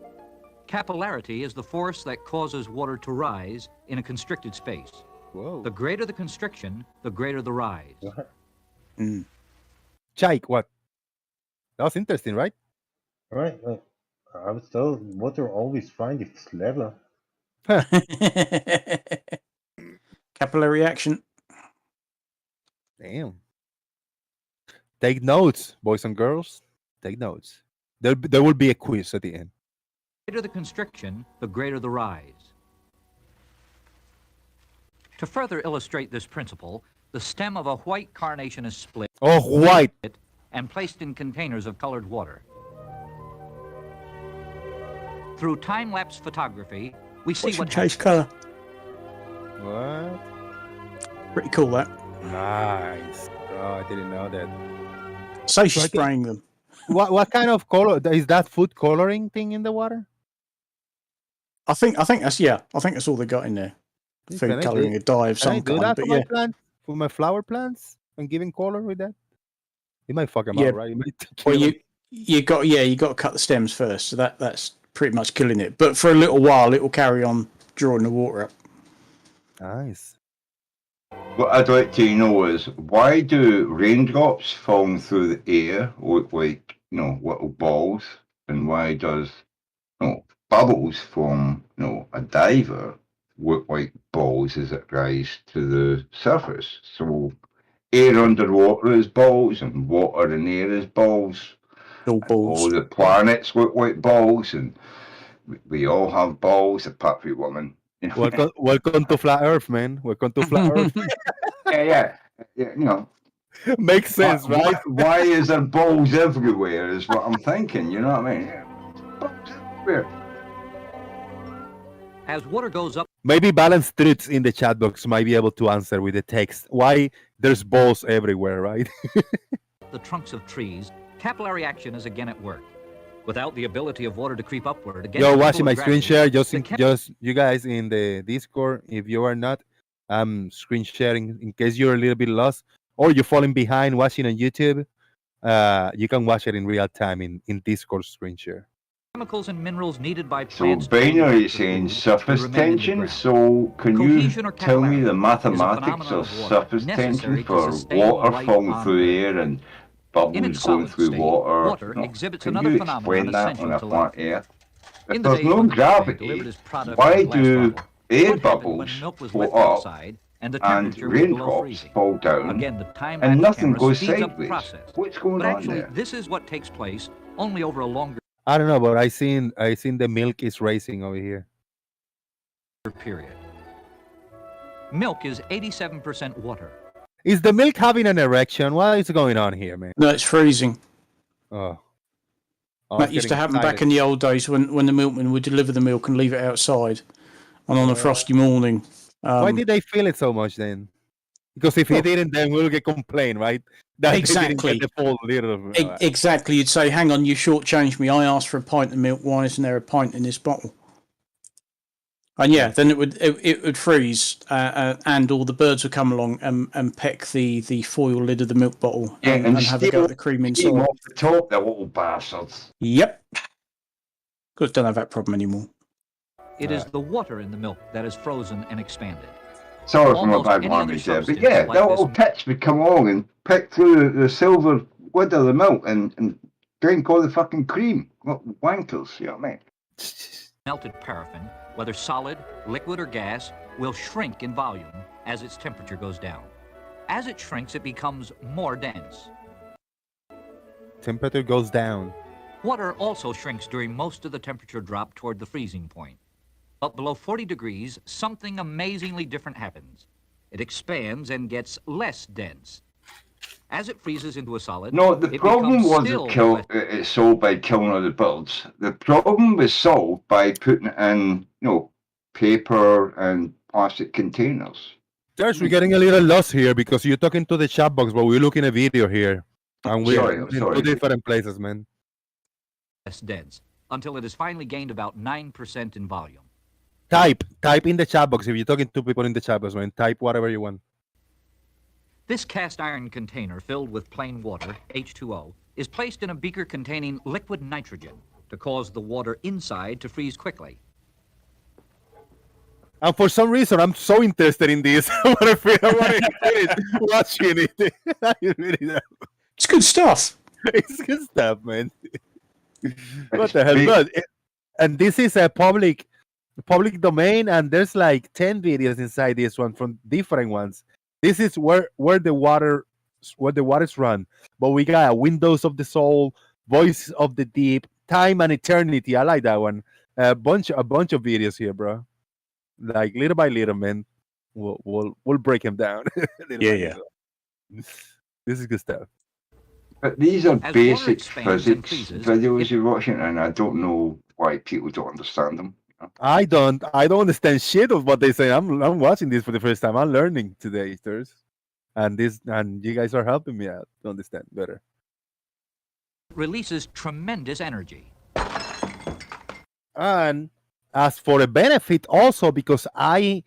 Capillarity is the force that causes water to rise in a constricted space. Whoa. The greater the constriction, the greater the rise. Chike, what? That was interesting, right? Right. I was told water always find its level. Capillary action. Damn. Take notes, boys and girls. Take notes. There will be a quiz at the end. The greater the constriction, the greater the rise. To further illustrate this principle, the stem of a white carnation is split Oh, white. and placed in containers of colored water. Through time-lapse photography, we see Watch them what chase colour. What? Pretty cool, that. Nice. Oh, I didn't know that. So she's So I think- spraying them. What kind of color is that? Food coloring thing in the water? I think that's I think that's all they got in there. Can Food I colouring, do- a dye of Can I some do kind. that But for my yeah, plants? For my flower plants? And giving color with that? It might fuck them Yeah. up, right? It might well, kill 'em. you got to cut the stems first. So that's pretty much killing it. But for a little while, it will carry on drawing the water up. Nice. What I'd like to know is, why do raindrops falling through the air look like, little balls? And why does, bubbles from, a diver look like balls as it rises to the surface? So air underwater is balls and water in air is balls. All balls. All the planets look like balls, and we all have balls apart from women. Welcome to Flat Earth, man. Welcome to Flat Earth. yeah. Makes sense, right? Why is there balls everywhere? Is what I'm thinking. You know what I mean? Balls everywhere. As water goes up Maybe Balanced Truths in the chat box might be able to answer with the text why there's balls everywhere, right? the trunks of trees, capillary action is again at work. Without the ability of water to creep upward against Yo, the watching pull my of screen gravity, share. the Just you guys in the Discord, if you are not, I'm screen sharing in case you're a little bit lost or you're falling behind watching on YouTube. You can watch it in real time in Discord screen share. chemicals and minerals needed by So plants. binary is saying surface tension. So can you Cohesion or tell me the capillarity is a mathematics phenomenon of of water surface necessary tension to for sustain water life falling on through Earth. air and In bubbles its going solid through state, water? water exhibits Can another you phenomenon explain that essential on a to flat life. Earth? In If the there's days no when the man gravity, delivered his product why in a glass do bottle, air what happened bubbles when milk was float wet up outside and the and temperature was below raindrops freezing? fall down Again, the time and lapse nothing camera goes speeds up the sideways? process. What's going But on actually, there? this is what takes place only over a longer I don't know, but I seen the milk is racing over here. period. Milk is 87% water. Is the milk having an erection? What is going on here, man? No, it's freezing. Oh. That used to happen back in the old days when the milkman would deliver the milk and leave it outside, and on a frosty morning. Why did they feel it so much then? Because if he didn't, then we'll get complained, right? That Exactly. They didn't get the full liter. Exactly. You'd say, "Hang on, you shortchanged me. I asked for a pint of milk. Why isn't there a pint in this bottle?" And yeah, then it would freeze, and all the birds would come along and peck the foil lid of the milk bottle and have a go at the cream inside. Off the top, the little bastards. Yep. Because don't have that problem anymore. It is the water in the milk that is frozen and expanded. Sorry for my bad language there, but yeah, that little tits would come along and pick through the silver lid of the milk and drink all the fucking cream. What wankers, you know what I mean? Melted paraffin, whether solid, liquid, or gas, will shrink in volume as its temperature goes down. As it shrinks, it becomes more dense. Temperature goes down. Water also shrinks during most of the temperature drop toward the freezing point. But below 40 degrees, something amazingly different happens. It expands and gets less dense. As it freezes into a solid, no, the problem wasn't it's solved by killing all the birds. The problem was solved by putting it in, paper and plastic containers. Josh, we're getting a little lost here because you're talking to the chat box, but we're looking at a video here, and we're in two different places, man. Less dense until it has finally gained about 9% in volume. Type in the chat box if you're talking to people in the chat box, man. Type whatever you want. This cast iron container filled with plain water, H2O, is placed in a beaker containing liquid nitrogen to cause the water inside to freeze quickly. And for some reason, I'm so interested in this. I want to watching it. It's good stuff. It's good stuff, man. What the hell? But and this is a public domain, and there's like 10 videos inside this one from different ones. This is where the waters run. But we got Windows of the Soul, Voice of the Deep, Time and Eternity. I like that one. A bunch of videos here, bro. Like little by little, man. We'll break them down. Yeah. This is good stuff. But these are basic physics videos you're watching, and I don't know why people don't understand them. I don't understand shit of what they say. I'm watching this for the first time. I'm learning today, sirs. And you guys are helping me out to understand better. Releases tremendous energy. And as for the benefit also, because I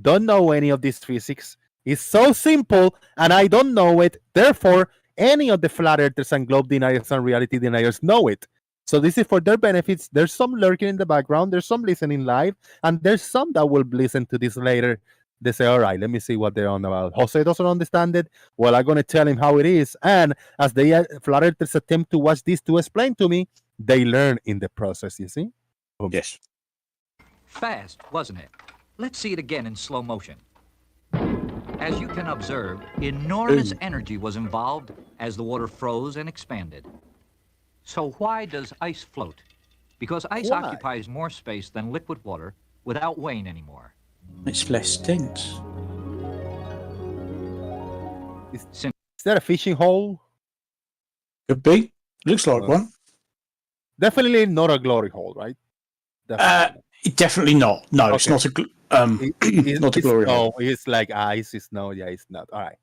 don't know any of this physics, it's so simple and I don't know it. Therefore, any of the flat earthers and globe deniers and reality deniers know it. So this is for their benefits. There's some lurking in the background. There's some listening live. And there's some that will listen to this later. They say, all right, let me see what they're on about. Jose doesn't understand it. Well, I'm going to tell him how it is. And as they flat earthers attempt to watch this to explain to me, they learn in the process, you see? Yes. Fast, wasn't it? Let's see it again in slow motion. As you can observe, enormous energy was involved as the water froze and expanded. So why does ice float? Because ice occupies more space than liquid water without weighing anymore. It's less dense. Is that a fishing hole? Could be. Looks like one. Definitely not a glory hole, right? Definitely not. No, okay. It's not a not a glory hole. No, it's like ice. It's not. All right.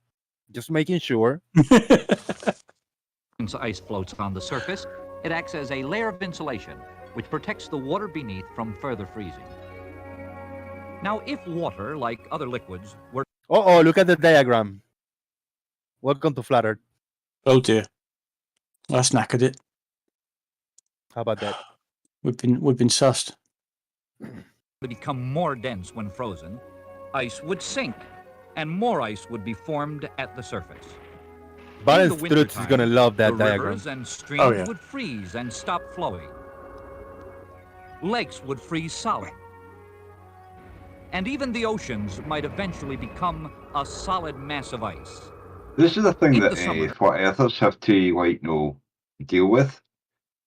Just making sure. Since ice floats on the surface, it acts as a layer of insulation, which protects the water beneath from further freezing. Now, if water, like other liquids, were... Oh, look at the diagram. Welcome to Flat Earth. Oh dear. I snackered it. How about that? We've been sussed. ...would become more dense when frozen, ice would sink, and more ice would be formed at the surface. Balance Struts is going to love that diagram. Rivers and streams would freeze and stop flowing. Lakes would freeze solid. And even the oceans might eventually become a solid mass of ice. This is the thing that flat earthers have to, deal with.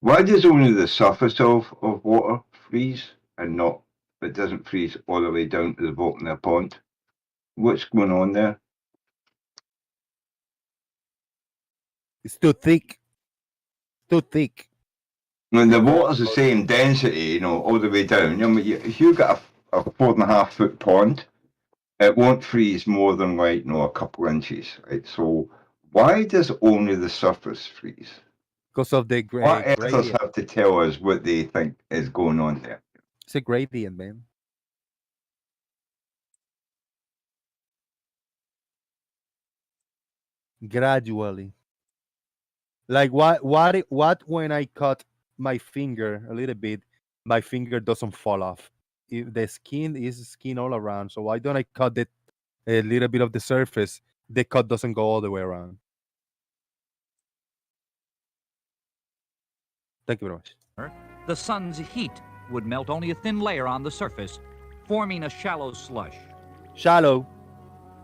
Why does only the surface of water freeze and it doesn't freeze all the way down to the bottom of the pond? What's going on there? It's too thick. When the water's the same density, all the way down. If you got a 4.5 foot pond, it won't freeze more than a couple inches, right? So why does only the surface freeze? Because of the gradient. What earthers have to tell us what they think is going on there? It's a gradient, man. gradually. Like what when I cut my finger a little bit, my finger doesn't fall off. If the skin is skin all around, so why don't I cut it a little bit of the surface? The cut doesn't go all the way around. Thank you very much. The sun's heat would melt only a thin layer on the surface, forming a shallow slush. Shallow.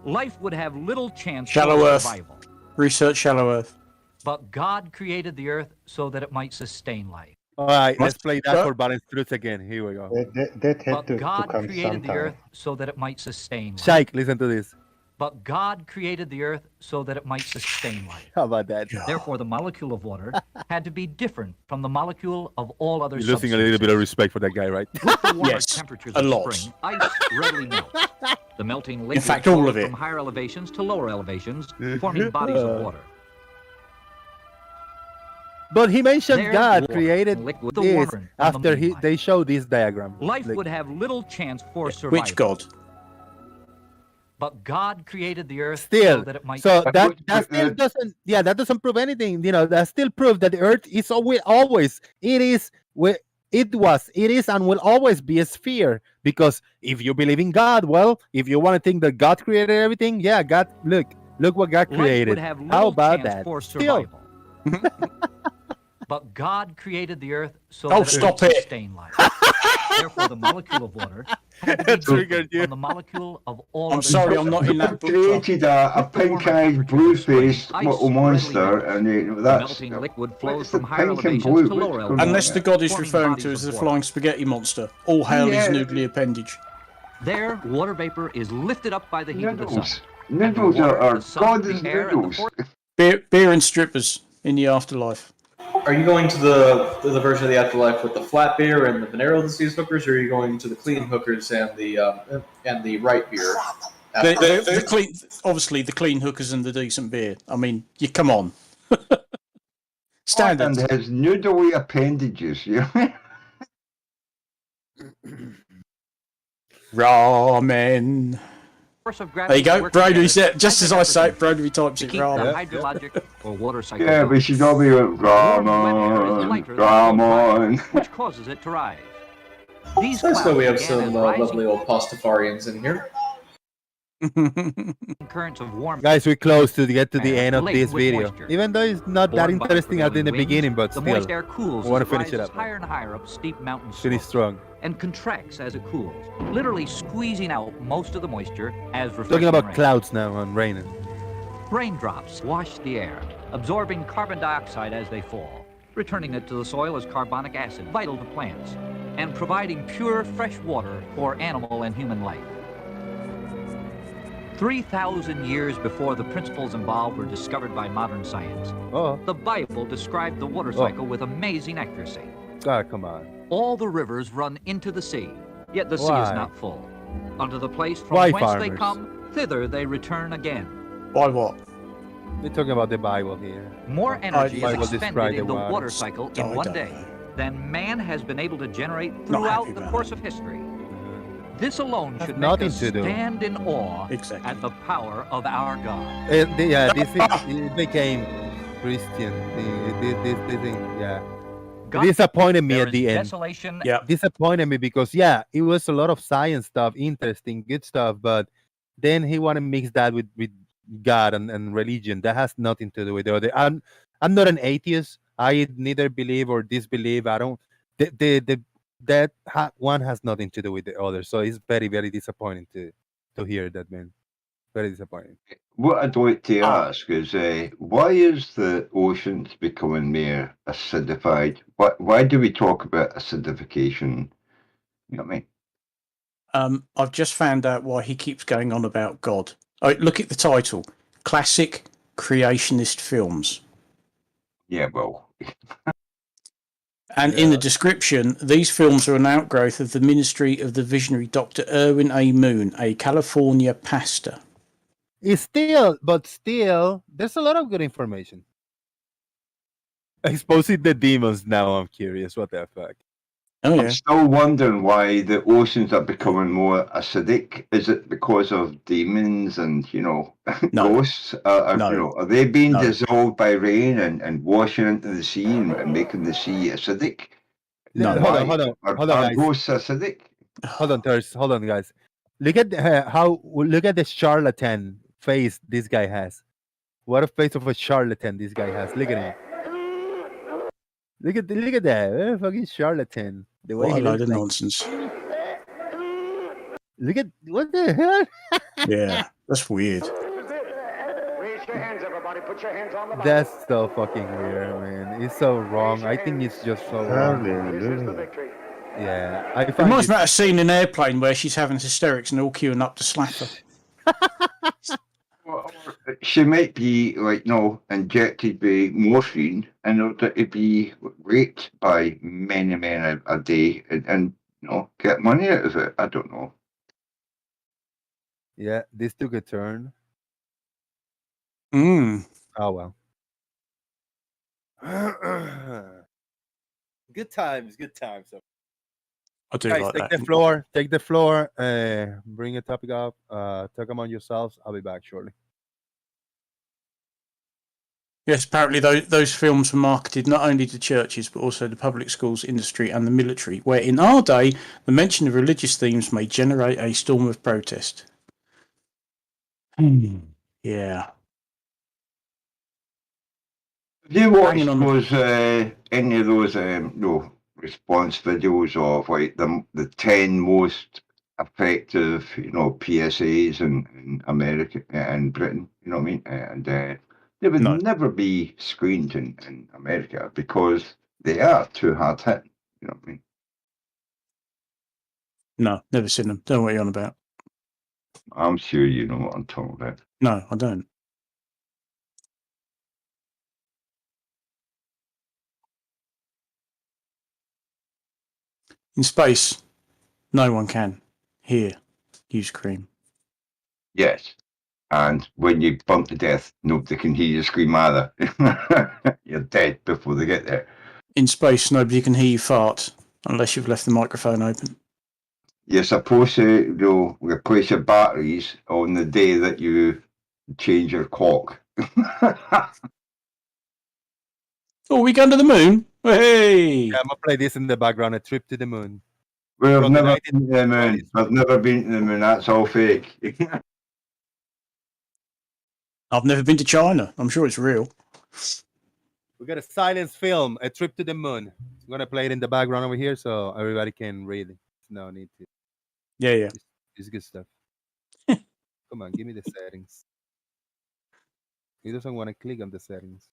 Life would have little chance Shallow for Earth. survival. Research shallow Earth. But God created the earth so that it might sustain life. All right, let's play that for Balanced Truth again. Here we go. That had But to God come created the sometime. earth so that it might sustain life. Shaik, listen to this. But God created the earth so that it might sustain life. How about that? Therefore, the molecule of water had to be different from the molecule of all other You're losing a little bit of respect for that guy, right? With the warmer Yes, temperatures a of lot. spring, ice readily melts. The melting liquid fact, all flows of it. from higher elevations to lower elevations, forming bodies of water. But he mentioned There's God water, created liquid, the this water, and the after moonlight. they showed this diagram. Life Like, would have little chance for survival. Which God? But God created the earth still, so that it might. so that still doesn't, yeah, that doesn't prove anything. You know, that still proves that the Earth is always it is and will always be a sphere. Because if you believe in God, well, if you want to think that God created everything, yeah, God, look what God Life created. would have How little about chance that? for Still, survival. But God created the earth so Oh, that it stop might it. sustain life. Therefore, the molecule of water had to be triggered different you. from the molecule of all I'm other sorry, I'm not in that book club. Created a pink-eyed, blue-faced little monster, and that's melting liquid flows what's the from higher pink and elevations blue? to lower What's going on Unless the there? God is forming referring bodies to as of the water. flying spaghetti monster. All hail his noodly appendage. There, water vapor is lifted up by the heat of the sun. Noodles. Noodles are God is noodles. Beer and strippers in the afterlife. Are you going to the version of the afterlife with the flat beer and the Venero disease hookers, or are you going to the clean hookers and the right beer? The clean, obviously the clean hookers and the decent beer. I mean, you come on. Standard. And his noodly appendages, you know? Ramen. Force of There you gravity go. works Brody together said, just as I say, Brody types to it keep the ramen. hydrologic or water cycle Yeah, going. we should all be like, Ramon. Which causes it to rise. These Nice that we have clouds began some as rising lovely old Pastafarians in here. currents of warm guys, we're close to get to the air end of laden this with video. moisture. Even though it's not that Borne by interesting at the prevailing winds, beginning, but the still, moist air cools I want as to finish it rises up. higher and higher up steep mountain Pretty slopes strong. and contracts as it cools, literally squeezing out most of the moisture as refreshing Talking about rain. clouds now and rain. Raindrops wash the air, absorbing carbon dioxide as they fall, returning it to the soil as carbonic acid, vital to plants, and providing pure, fresh water for animal and human life. 3,000 years before the principles involved were discovered by modern science, the Bible described the water cycle with amazing accuracy. God, come on. All the rivers run into the sea, yet the sea Why? is not full. Unto the place from Why, whence they farmers? come, thither they return again. Why what? We're talking about the Bible here. More energy Bible is described expended in the water. water cycle in I one don't day know. than man has been able to generate Not throughout happy the about course it. of history. This alone Has should make nothing us to do. stand in awe Exactly. at the power of our God. Yeah, it became Christian. This thing, yeah. God, Disappointed me there at is the end. desolation. Yeah. Disappointed me because yeah, it was a lot of science stuff, interesting, good stuff, but then he want to mix that with God and religion. That has nothing to do with the other. I'm not an atheist. I neither believe or disbelieve. I don't. One has nothing to do with the other. So it's very, very disappointing to hear that, man. Very disappointing. What I'd like to ask is, why is the oceans becoming more acidified? Why do we talk about acidification? You know what I mean? I've just found out why he keeps going on about God. Oh, look at the title. Classic creationist films. Yeah, well, And in the description, these films are an outgrowth of the ministry of the visionary Dr. Irwin A. Moon, a California pastor. It's still, there's a lot of good information. Exposing the demons now. I'm curious. What the fuck? Oh, yeah. I'm still wondering why the oceans are becoming more acidic. Is it because of demons and, you know, ghosts? No. You know, are they being No. dissolved by rain and washing into the sea and making the sea acidic? No. Hold on, Are guys. ghosts acidic? Hold on, guys. Look at look at the charlatan face this guy has. What a face of a charlatan this guy has. Look at him. Look at that. What a fucking charlatan. The way What he a load looks of like. nonsense. Look at what the hell? Yeah, that's weird. Raise your hands, everybody. Put your hands on the Bible. That's so fucking weird, man. It's so wrong. I think it's just so wrong. Yeah, I It find reminds it. me of that scene in Airplane where she's having hysterics and they're all queuing up to slap her. She might be like, no, injected by morphine in order to be raped by many men a day and you know, get money out of it. I don't know. Yeah, this took a turn. Mm. Oh well. Good times. I do Guys, like take that. the floor. Bring a topic up. Talk among yourselves. I'll be back shortly. Yes, apparently those films were marketed not only to churches but also the public schools, industry and the military, where in our day the mention of religious themes may generate a storm of protest. Yeah. Have you watched Hanging on. those any of those no response videos of like the 10 most effective, you know, PSAs in America and Britain, you know what I mean? And they would never be screened in America because they are too hard hit, you know what I mean? No, never seen them. Don't know what you're on about. I'm sure you know what I'm talking about. No, I don't. In space, no one can. Here, use cream. Yes. And when you bump to death, nobody can hear you scream either. You're dead before they get there. In space, nobody can hear you fart unless you've left the microphone open. You're supposed to, you know, replace your batteries on the day that you change your clock. Oh, we going to the moon? Hey! Yeah, I'm gonna play this in the background. A trip to the moon. Well, I've From the never been to the moon. I've never been to the moon. That's all fake. I've never been to China. I'm sure it's real. We got a silence film, A Trip to the Moon. I'm gonna play it in the background over here so everybody can read it. No need to. Yeah. It's good stuff. Come on, give me the settings. He doesn't want to click on the settings.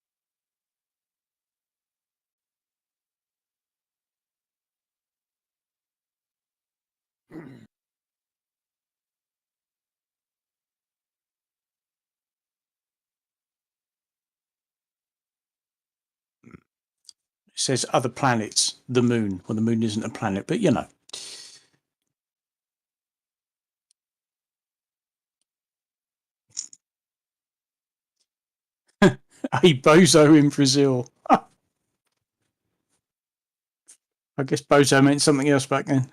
It says other planets, the moon. Well, the moon isn't a planet, but you know. A bozo in Brazil. I guess bozo meant something else back then.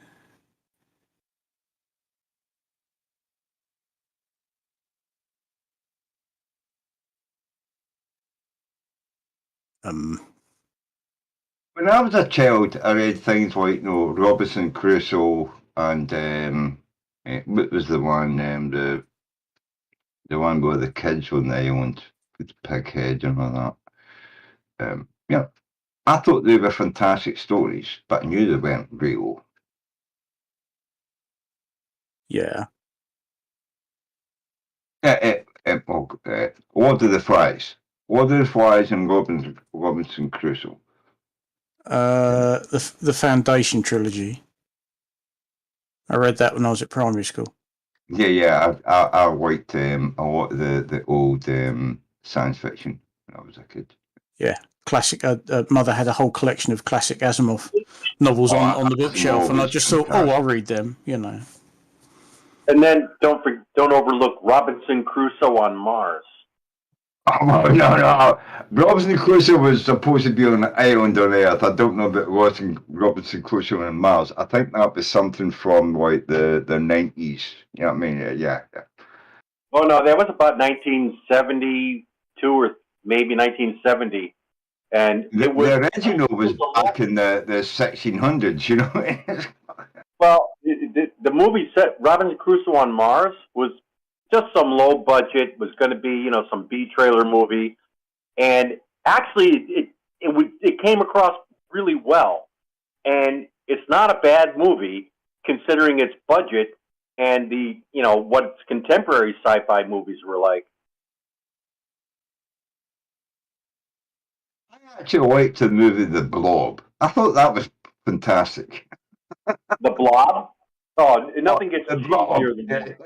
When I was a child, I read things like, you know, Robinson Crusoe and what was the one? The one where the kids were on the island with the pig head and all that. Yeah, I thought they were fantastic stories, but I knew they weren't real. Yeah. Lord of the Flies. Lord of the Flies and Robinson Crusoe. The Foundation trilogy. I read that when I was at primary school. Yeah. I liked a lot of the old science fiction when I was a kid. Yeah, classic. Mother had a whole collection of classic Asimov novels on the bookshelf, and I just thought, I'll read them. You know. And then don't overlook Robinson Crusoe on Mars. Oh, no. Robinson Crusoe was supposed to be on an island on Earth. I don't know about Robinson Crusoe on Mars. I think that was something from like the 90s. You know what I mean? Yeah. Oh no, that was about 1972 or maybe 1970, and the original was back in the 1600s. You know. Well, the movie set Robinson Crusoe on Mars was just some low budget, was going to be, some B trailer movie. And actually it came across really well. And it's not a bad movie considering its budget and the, what contemporary sci-fi movies were like. I actually liked the movie The Blob. I thought that was fantastic. The Blob? Oh, nothing gets easier than that.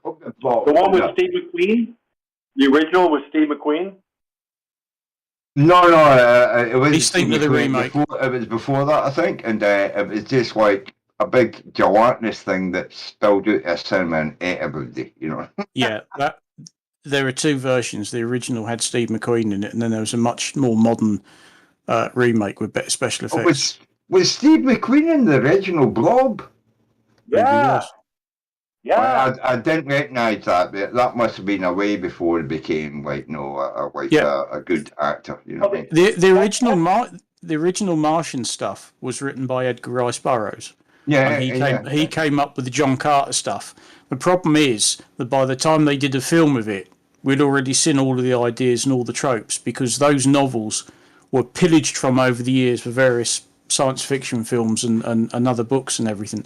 The one with Steve McQueen? The original with Steve McQueen? No, it was the remake. It was before that, I think, and it was just like a big gelatinous thing that spilled out a cinema and ate everybody, Yeah, there are two versions. The original had Steve McQueen in it, and then there was a much more modern remake with better special effects. Was Steve McQueen in the original Blob? Yeah. Yeah. Well, I didn't recognise that. But that must have been way before it became like a good actor. The original Martian stuff was written by Edgar Rice Burroughs. Yeah, he came up with the John Carter stuff. The problem is that by the time they did a film of it, we'd already seen all of the ideas and all the tropes, because those novels were pillaged from over the years for various science fiction films and other books and everything.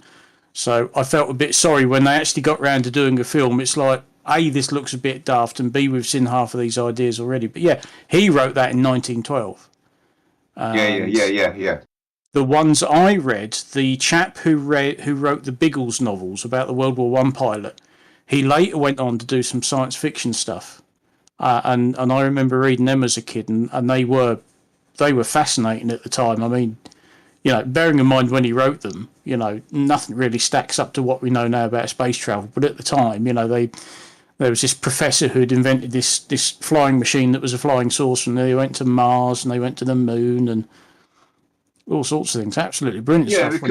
So I felt a bit sorry when they actually got round to doing a film. It's like, A, this looks a bit daft, and B, we've seen half of these ideas already. But yeah, he wrote that in 1912. Yeah. The ones I read, the chap who wrote the Biggles novels about the World War I pilot, he later went on to do some science fiction stuff. And I remember reading them as a kid, and they were fascinating at the time. I mean, bearing in mind when he wrote them, nothing really stacks up to what we know now about space travel. But at the time, there was this professor who had invented this flying machine that was a flying saucer, and they went to Mars and they went to the moon and all sorts of things. Absolutely brilliant stuff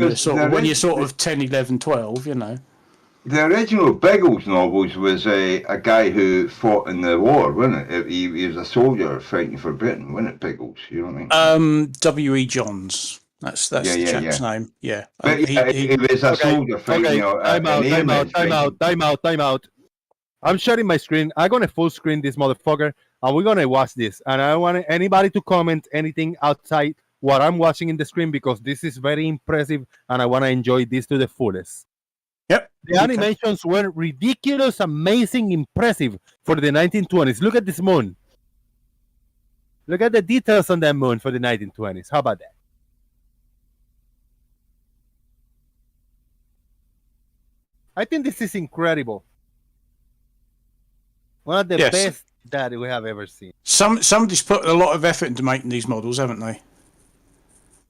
when you're sort of 10, 11, 12, The original Biggles novels was a guy who fought in the war, wasn't it? He was a soldier fighting for Britain, wasn't it, Biggles? You know what I mean? W.E. Johns. That's the chap's name. Yeah. But he was a soldier fighting. Time out. I'm sharing my screen. I'm gonna full screen this motherfucker, and we're gonna watch this. And I want anybody to comment anything outside what I'm watching in the screen, because this is very impressive, and I want to enjoy this to the fullest. Yep. The animations were ridiculous, amazing, impressive for the 1920s. Look at this moon. Look at the details on that moon for the 1920s. How about that? I think this is incredible. One of the best that we have ever seen. Somebody's put a lot of effort into making these models, haven't they?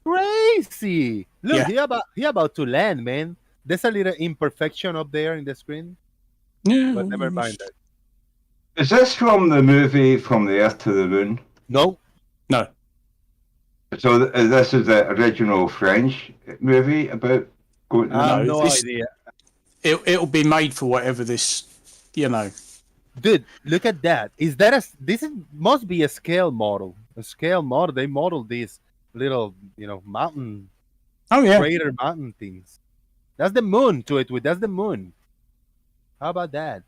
Crazy! Look, he about to land, man. There's a little imperfection up there in the screen. Yeah, but never mind that. Is this from the movie From the Earth to the Moon? No. So this is the original French movie about going. I have no idea. It'll be made for whatever this, Dude, look at that. Must be a scale model. A scale model. They modeled these little, mountain. Oh yeah. Crater mountain things. That's the moon to it. That's the moon. How about that?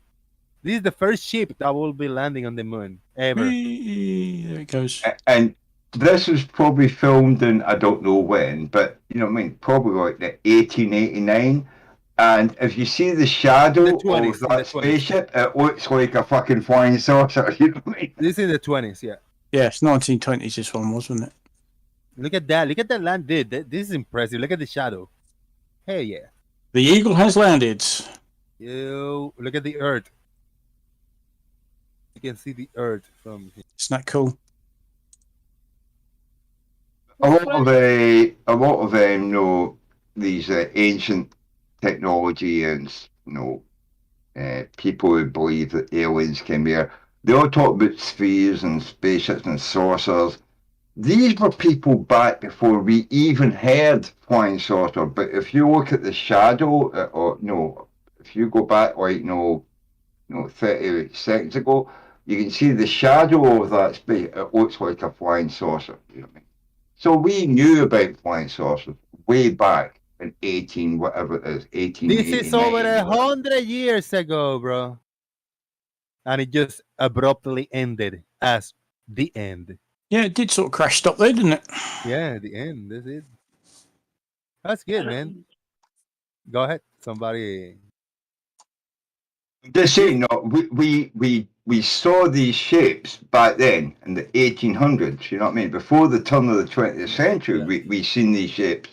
This is the first ship that will be landing on the moon ever. There it goes. And this was probably filmed in, I don't know when, but probably like the 1889. And if you see the shadow of that spaceship, it looks like a fucking flying saucer. You know what I mean? This is the 20s, yeah. Yeah, it's 1920s. This one, wasn't it? Look at that. Look at that land, dude. This is impressive. Look at the shadow. Hey, yeah. The Eagle has landed. Look at the Earth. You can see the Earth from here. Isn't that cool? A lot of them, these ancient technology and people who believe that aliens came here. They all talk about spheres and spaceships and saucers. These were people back before we even heard flying saucer. But if you look at the shadow, or no, if you go back like 30 seconds ago, you can see the shadow of that space. It looks like a flying saucer. You know what I mean? So we knew about flying saucers way back in 18, whatever it is, 18. This is over 100 years ago, bro. And it just abruptly ended as the end. Yeah, it did sort of crash stop there, didn't it? Yeah, the end. That's it. That's good, man. Go ahead, somebody. Just saying, no, we saw these shapes back then in the 1800s. You know what I mean? Before the turn of the 20th century, we seen these shapes,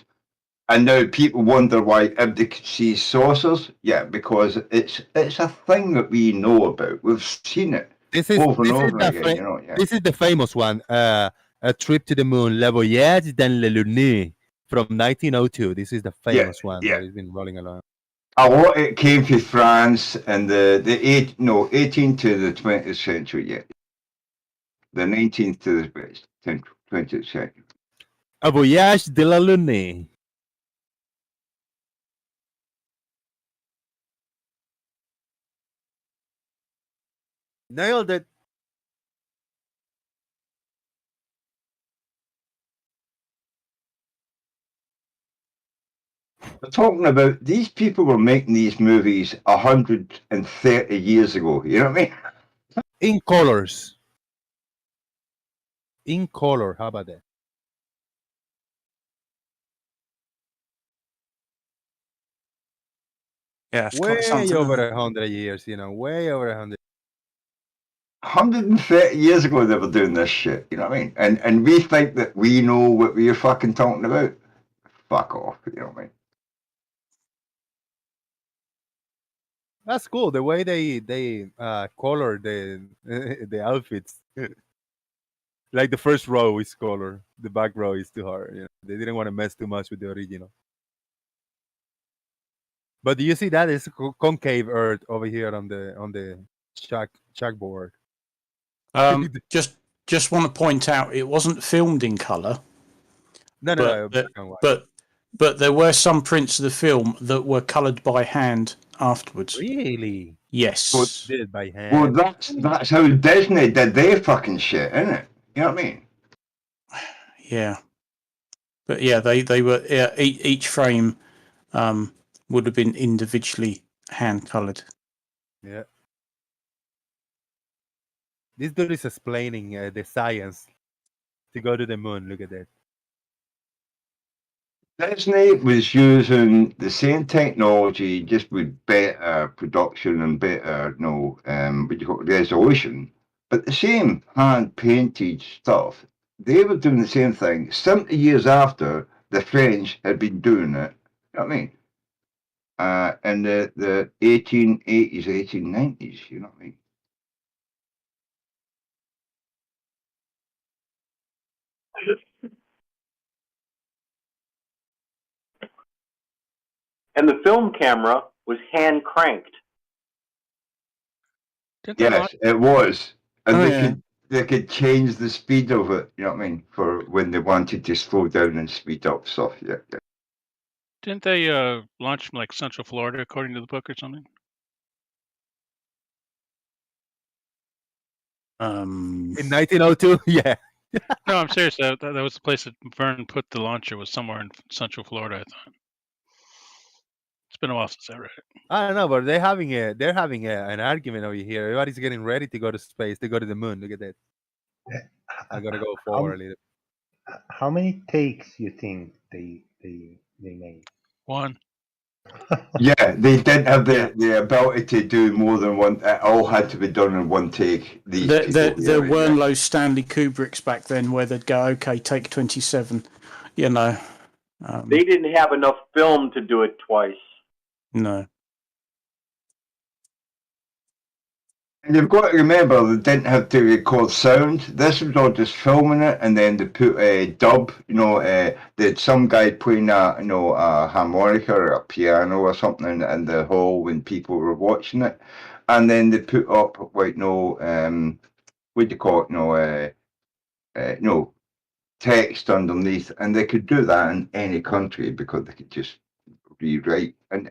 and now people wonder why if they could see saucers. Yeah, because it's a thing that we know about. We've seen it over and over again. You know, This is the famous one. A Trip to the Moon, Le Voyage dans la Lune, from 1902. This is the famous one. Yeah. That has been rolling along. A lot it came from France and the 18th to the 20th century. Yeah, the 19th to the 20th century. A Voyage de la Lune. Nailed it. We're talking about these people were making these movies 130 years ago. You know what I mean? In colors. In color. How about that? Yeah, way over 100 years. Way over 100. 130 years ago they were doing this shit. You know what I mean? And we think that we know what we're fucking talking about. Fuck off. You know what I mean? That's cool. The way they color the outfits. Like the first row is color, the back row is too hard. They didn't want to mess too much with the original. But do you see that is concave Earth over here on the chalkboard? Just want to point out it wasn't filmed in color. No. But there were some prints of the film that were colored by hand afterwards. Really? Yes. Did by hand. Well, that's how Disney did their fucking shit, isn't it? You know what I mean? Yeah. But yeah, they were each frame would have been individually hand colored. Yeah. This dude is explaining the science to go to the moon. Look at that. Disney was using the same technology, just with better production and better, resolution, but the same hand-painted stuff. They were doing the same thing 70 years after the French had been doing it. You know what I mean? In the 1880s, 1890s. You know what I mean? And the film camera was hand cranked. Yes, it was. And they could change the speed of it, you know what I mean, for when they wanted to slow down and speed up stuff. Yeah. Didn't they launch from like Central Florida, according to the book, or something? In 1902, yeah. No, I'm serious. That was the place that Vern put the launcher. Was somewhere in Central Florida, I thought. It's been a while since I read it. I don't know, but they're having an argument over here. Everybody's getting ready to go to space, to go to the moon. Look at that. I'm gonna go forward a little. How many takes you think they made? One. Yeah, they didn't have the ability to do more than one. It all had to be done in one take. There weren't no Stanley Kubricks back then where they'd go, okay, take 27. You know. They didn't have enough film to do it twice. No. And you've got to remember, they didn't have to record sound. This was all just filming it, and then they put a dub. They had some guy playing a harmonica or a piano or something in the hall when people were watching it. and then they put up what do you call it? Text underneath, and they could do that in any country because they could just rewrite, and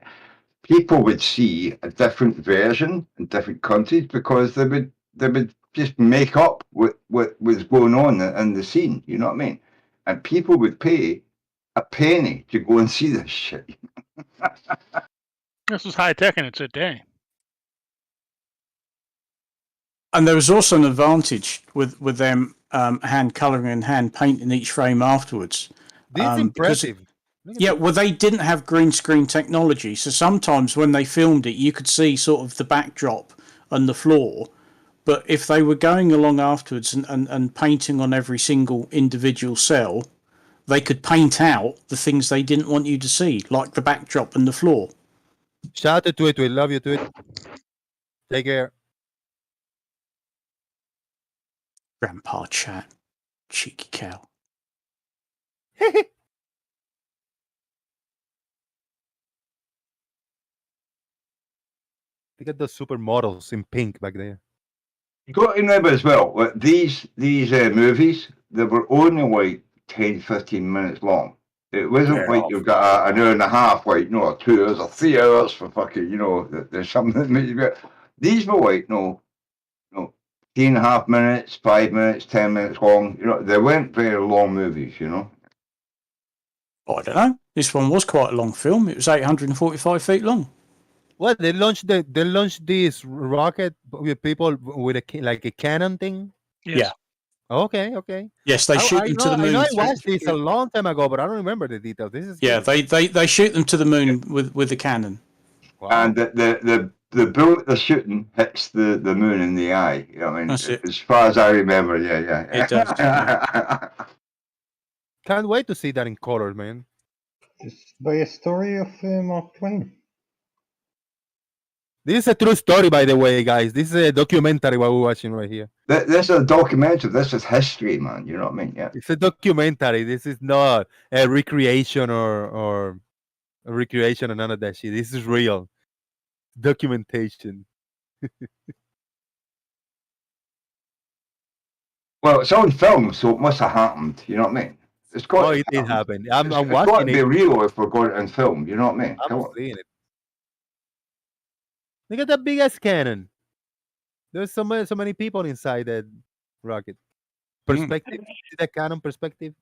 people would see a different version in different countries because they would just make up what was going on in the scene. You know what I mean? And people would pay a penny to go and see this shit. This is high tech in its day. And there was also an advantage with them hand colouring and hand painting each frame afterwards. This is impressive. Yeah, well, they didn't have green screen technology, so sometimes when they filmed it, you could see sort of the backdrop and the floor. But if they were going along afterwards and painting on every single individual cell, they could paint out the things they didn't want you to see, like the backdrop and the floor. Shout out to it. We love you to it. Take care. Grandpa chat. Cheeky cow. Look at those supermodels in pink back there. You got to remember as well, these movies, they were only like 10, 15 minutes long. It wasn't like you've got an hour and a half, or 2 hours or 3 hours for fucking, there's something that makes you go. These were like, 3.5 minutes, 5 minutes, 10 minutes long. They weren't very long movies, Oh, I don't know. This one was quite a long film. It was 845 feet long. Well, they launched this rocket with people with a cannon thing. Yes. Yeah. Okay. Yes, they shoot them to the moon. I watched this a long time ago, but I don't remember the details. This is they shoot them to the moon with the cannon. Wow. And the bullet they're shooting hits the moon in the eye. You know what I mean? That's it. As far as I remember, yeah. It does. Can't wait to see that in color, man. It's by a story of Mark Twain. This is a true story, by the way, guys. This is a documentary what we're watching right here. This is a documentary. This is history, man. You know what I mean? Yeah. It's a documentary. This is not a recreation or a recreation or none of that shit. This is real documentation. Well, it's on film, so it must have happened. You know what I mean? It's got. It did happen. I'm it's watching got to be it. real if we're going in film. You know what I mean? I'm seeing it. Look at that big ass cannon. There's so many people inside that rocket. Perspective. See that cannon perspective?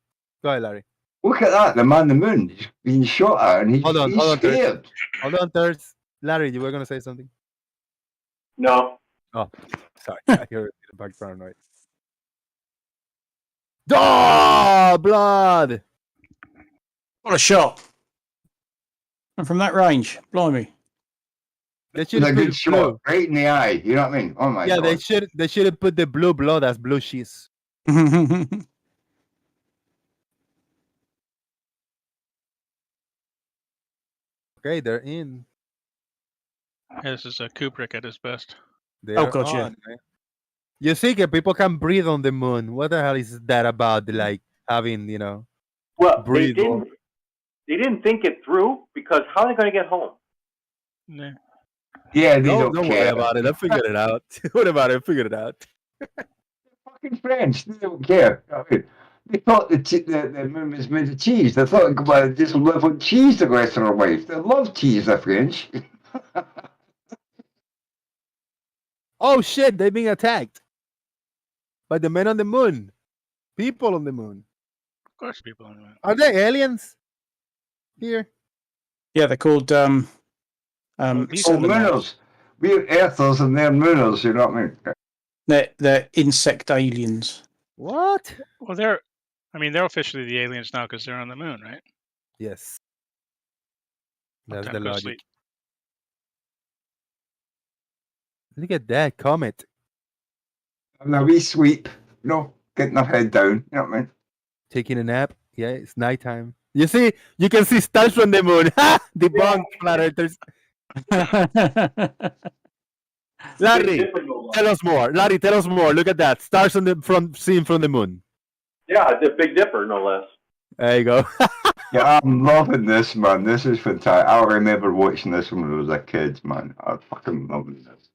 Go ahead, Larry. Look at that. The man on the moon. He's being shot at and he's scared. Hold on, Thurs. Larry, you were going to say something? No. Oh, sorry. I heard the background noise. Oh, blood! What a shot. And from that range, blimey. They should have good shot right in the eye. You know what I mean? Oh my god. Yeah, they should have put the blue blood as blue cheese. Okay, they're in. Yeah, this is Kubrick at his best. Yeah. You see, people can breathe on the moon. What the hell is that about? Like having, Well, breathe. They didn't think it through because how are they going to get home? Yeah. Yeah, they don't care. worry about it. I figured it out. What about it? I figured it out. Fucking French. They don't care. I mean, they thought the moon was made of cheese. They thought they just live on cheese the rest of their life. They love cheese, the French. Oh shit! They're being attacked by the men on the moon. People on the moon. Of course, people on the moon. Are they aliens? Here. Yeah, they're called mooners. We're earthers and they're mooners. You know what I mean? They're insect aliens. What? Well, they're officially the aliens now because they're on the moon, right? Yes. That's the logic. Sleep. Look at that comet. And a wee sweep. Getting their head down. You know what I mean? Taking a nap. Yeah, it's nighttime. You see, you can see stars from the moon. Debunked, flat earthers. Larry, tell us more. Look at that. Stars seen from the moon. Yeah, the Big Dipper, no less. There you go. Yeah, I'm loving this, man. This is fantastic. I remember watching this when I was a kid, man. I'm fucking loving this.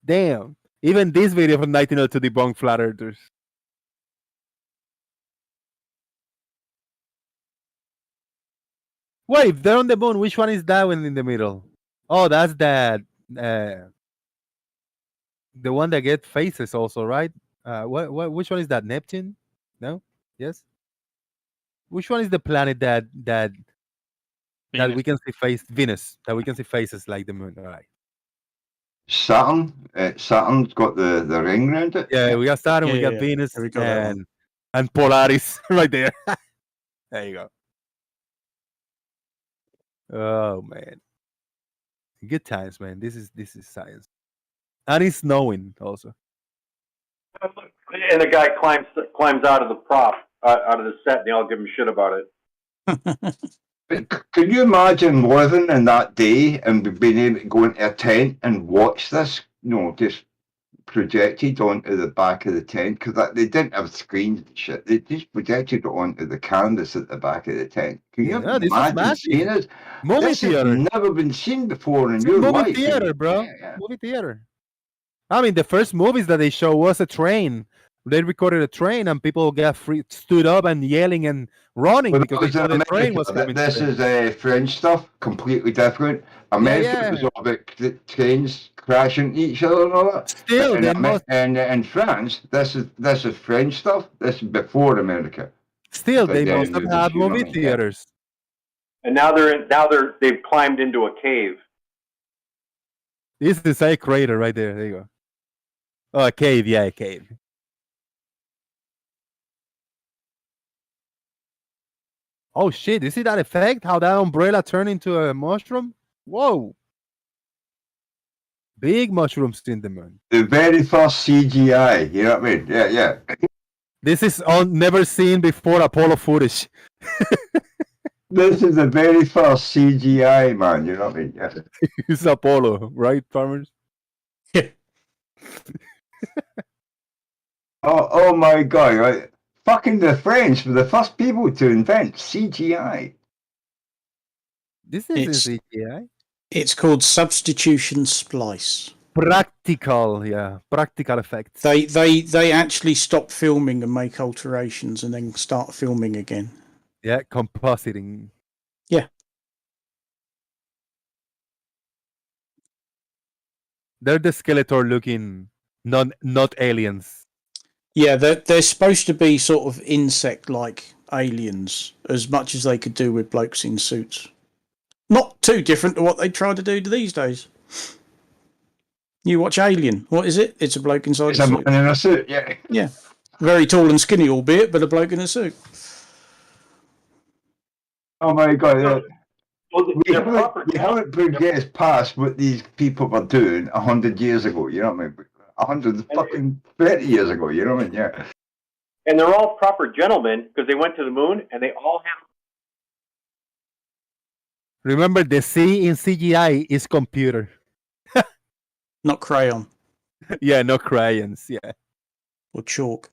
Damn. Even this video from 1902 debunked flat earthers. Wait, if they're on the moon, which one is that one in the middle? Oh, that's that. The one that gets faces also, right? Which one is that? Neptune? No? Yes? Which one is the planet that we can see face? Venus, that we can see faces like the moon, all right? Saturn. Saturn's got the ring around it. Yeah, we got Saturn, we got Venus, and Polaris right there. There you go. Oh man, good times, man. This is science, and it's snowing also. And the guy climbs out of the prop, out of the set, and they all give him shit about it. Can you imagine living in that day and being able to go into a tent and watch this, just projected onto the back of the tent? Because they didn't have screens and shit. They just projected it onto the canvas at the back of the tent. Can you imagine seeing it? Movie theater. Has never been seen before in your movie life. Movie theater, bro. Yeah. Movie theater. I mean, the first movies that they show was a train. They recorded a train and people stood up and yelling and running because they thought the train was coming. This is French stuff, completely different. America was all about trains crashing each other and all that. Still, and in France, this is French stuff. This is before America. Still, they must have had movie theaters. And now they've climbed into a cave. This is a crater right there. There you go. Oh, a cave, yeah, a cave. Oh shit, you see that effect? How that umbrella turned into a mushroom? Whoa. Big mushrooms in the moon. The very first CGI, you know what I mean? Yeah. This is never seen before Apollo footage. This is the very first CGI, man, you know what I mean? Yeah. It's Apollo, right, farmers? Oh my god, right? Fucking the French were the first people to invent CGI. This isn't CGI. It's called substitution splice. Practical effects. They actually stop filming and make alterations and then start filming again. Yeah, compositing. Yeah. They're the Skeletor looking, not aliens. Yeah, they're supposed to be sort of insect-like aliens, as much as they could do with blokes in suits. Not too different to what they try to do these days. You watch Alien. What is it? It's a bloke inside a suit. It's a man in a suit, yeah. Yeah. Very tall and skinny, albeit, but a bloke in a suit. Oh my god, we haven't progressed past what these people were doing 100 years ago, you know what I mean? 130 years ago, you know what I mean? Yeah. And they're all proper gentlemen because they went to the moon and they all have. Remember, the C in CGI is computer. Not crayon. Yeah, no crayons, yeah. Or chalk.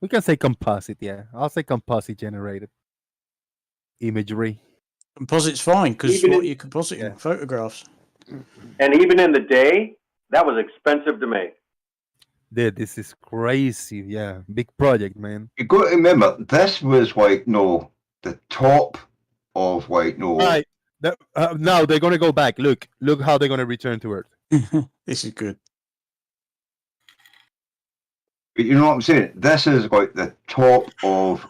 We can say composite, yeah. I'll say composite generated imagery. Composite's fine because what you composite in photographs. And even in the day, that was expensive to make. Dude, this is crazy. Yeah, big project, man. You got to remember, this was the top of Right. Now they're gonna go back. Look how they're gonna return to Earth. This is good. But you know what I'm saying? This is the top of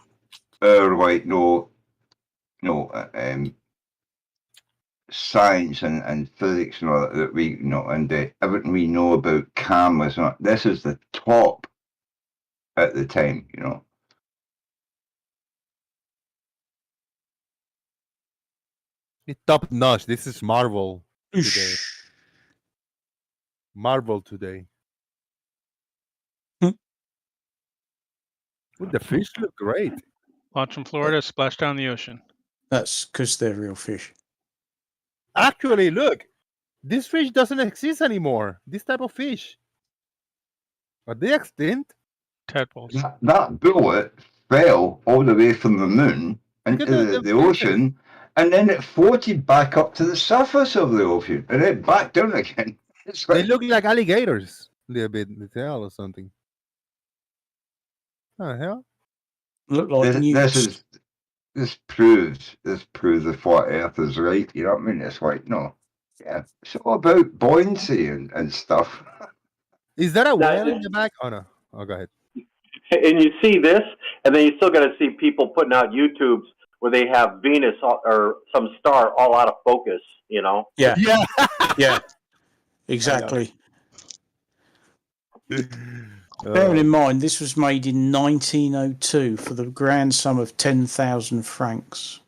our science and physics and all that we and everything we know about cameras. This is the top at the time, It's top notch. This is Marvel today. Marvel today. Would the fish look great? Launch from Florida, splash down the ocean. That's because they're real fish. Actually, look, this fish doesn't exist anymore. This type of fish. Are they extinct? Tadpoles. That bullet fell all the way from the moon into the ocean, and then it floated back up to the surface of the ocean, and then back down again. It's They like, look like alligators a little bit, the tail or something. Oh, hell? Look like this proves the flat Earth is right. You know what I mean? It's like, no, yeah, it's all about buoyancy and stuff. Is that a Now, whale in the back? Oh no. Oh, go ahead. And you see this, and then you still got to see people putting out YouTubes where they have Venus or some star all out of focus. You know? Yeah. Yeah. Yeah. Exactly. Bearing in mind, this was made in 1902 for the grand sum of 10,000 francs.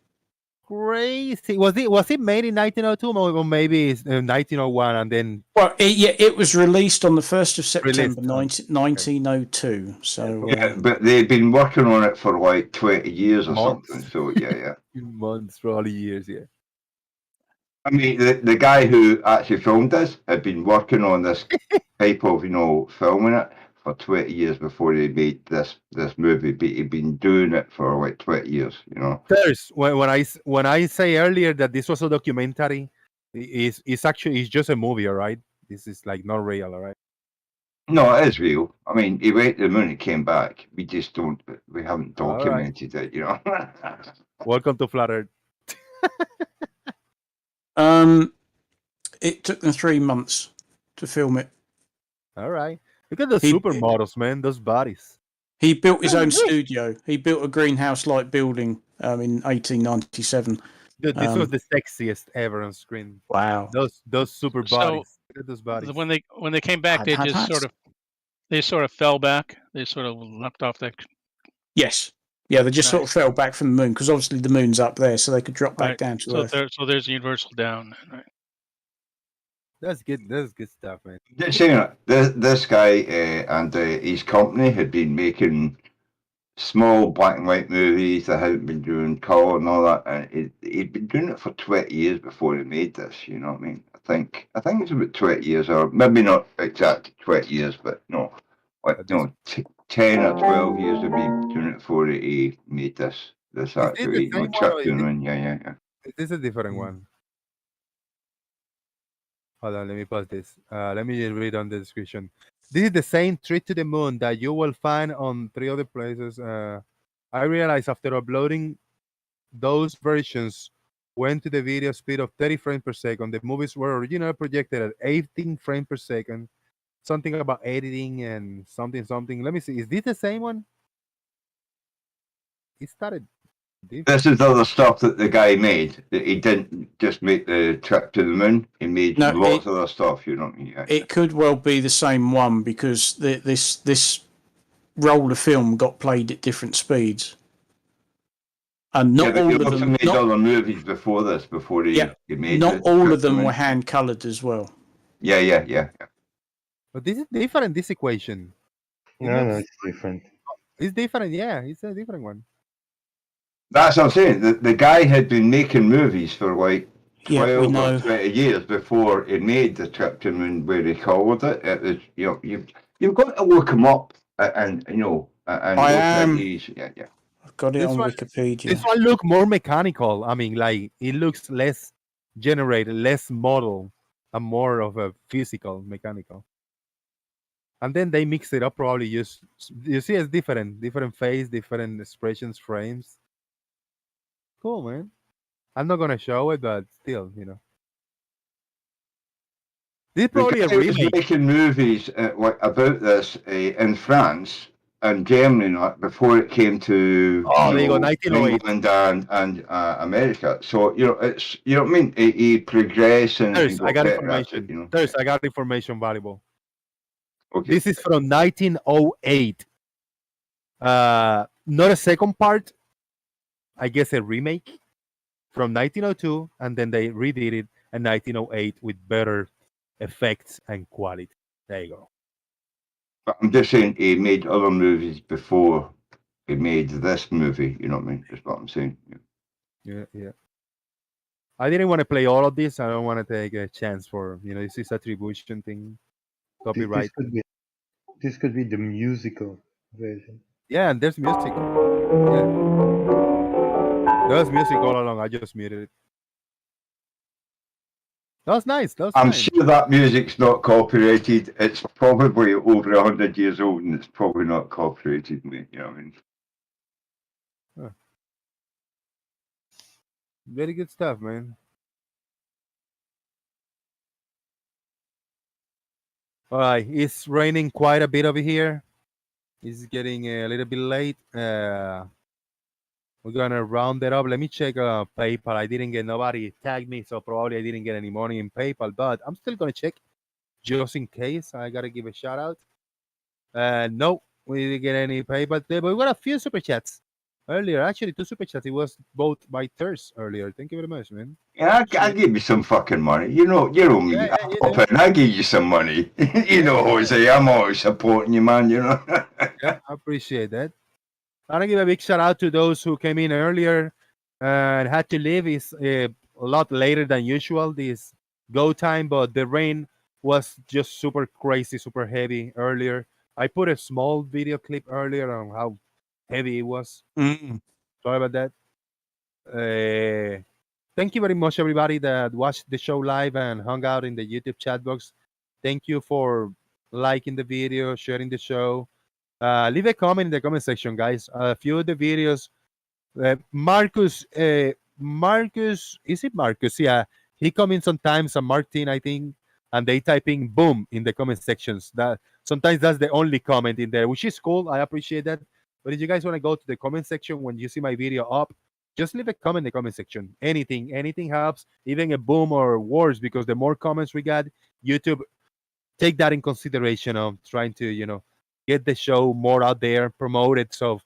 Crazy. Was it made in 1902 or maybe it's 1901 and then? Well, it was released on the 1st of September Released. 1902. So Yeah, but they've been working on it for like 20 years or Months. something. So yeah. Months, probably years, yeah. I mean, the guy who actually filmed this had been working on this type of, filming it for 20 years before he made this movie. But he'd been doing it for like 20 years, First, when I say earlier that this was a documentary, it's actually just a movie, all right? This is like not real, all right? No, it is real. I mean, he went to the moon and came back. We haven't All right. documented it, Welcome to Flat Earth. it took them 3 months to film it. All right. Look at the supermodels, man. Those bodies. He built his own studio. He built a greenhouse-like building in 1897. Dude, this was the sexiest ever on screen. Wow. Those super bodies. Look at those bodies. When they came back, they sort of fell back. They sort of leapt off that. Yes. Yeah, they just sort of fell back from the moon because obviously the moon's up there, so they could drop back down to Earth. So there's a universal down, right? That's good. That's good stuff, man. Just saying, this guy and his company had been making small black and white movies. They hadn't been doing color and all that, and he'd been doing it for 20 years before he made this. You know what I mean? I think it's about 20 years, or maybe not exactly 20 years, but no, 10 or 12 years of been doing it before he made this actually trip to the moon. Yeah. This is a different one. Hold on, let me pause this. Let me read on the description. This is the same trip to the moon that you will find on 3 other places. I realized after uploading those versions went to the video speed of 30 frames per second. The movies were originally projected at 18 frames per second. Something about editing and something. Let me see. Is this the same one? It started. This is other stuff that the guy made. He didn't just make the trip to the moon. He made lots of other stuff. You know what I mean? It could well be the same one because this roll of film got played at different speeds, and not all of them. Made other movies before this, before he made. Not all of them were hand colored as well. Yeah. But this is different. This equation. No, it's different. It's different. Yeah, it's a different one. That's what I'm saying. The guy had been making movies for like 12 or 20 years before he made the trip to the moon, where he called it. It was, you've got to look him up and I am. Yeah. I've got it on Wikipedia. This one look more mechanical. I mean, like it looks less generated, less model, and more of a physical, mechanical. And then they mix it up. Probably you see it's different face, different expressions, frames. Cool, man. I'm not gonna show it, but still, This is probably a remake. He was making movies about this in France and Germany before it came to England and America. So it's what I mean. He progressed and I got information. I got information valuable. Okay. This is from 1908. Not a second part. I guess a remake from 1902, and then they redid it in 1908 with better effects and quality. There you go. But I'm just saying he made other movies before he made this movie. You know what I mean? That's what I'm saying. Yeah. I didn't want to play all of this. I don't want to take a chance for this is attribution thing, copyright. This could be the musical version. Yeah, and there's music. Yeah. There was music all along. I just muted it. That was nice. I'm sure that music's not copyrighted. It's probably over 100 years old, and it's probably not copyrighted, mate. You know what I mean? Huh. Very good stuff, man. All right, it's raining quite a bit over here. It's getting a little bit late. We're gonna round it up. Let me check PayPal. I didn't get nobody tagged me, so probably I didn't get any money in PayPal. But I'm still gonna check just in case. I gotta give a shout out. No, we didn't get any PayPal today, but we got a few super chats earlier. Actually, 2 super chats. It was both by Thurs earlier. Thank you very much, man. Yeah, I give you some fucking money. You know me. I give you some money. You know, Jose, I'm always supporting you, man. You know. Yeah, I appreciate that. I want to give a big shout out to those who came in earlier and had to leave. It's a lot later than usual, this go time, but the rain was just super crazy, super heavy earlier. I put a small video clip earlier on how heavy it was. Sorry about that. Thank you very much, everybody that watched the show live and hung out in the YouTube chat box. Thank you for liking the video, sharing the show. Leave a comment in the comment section, guys. A few of the videos. Marcus, is it Marcus? Yeah, he comments sometimes. And Martin, I think, and they typing boom in the comment sections. That sometimes that's the only comment in there, which is cool. I appreciate that. But if you guys want to go to the comment section when you see my video up, just leave a comment in the comment section. Anything helps, even a boom or worse, because the more comments we got, YouTube take that in consideration of trying to, get the show more out there, promote it, so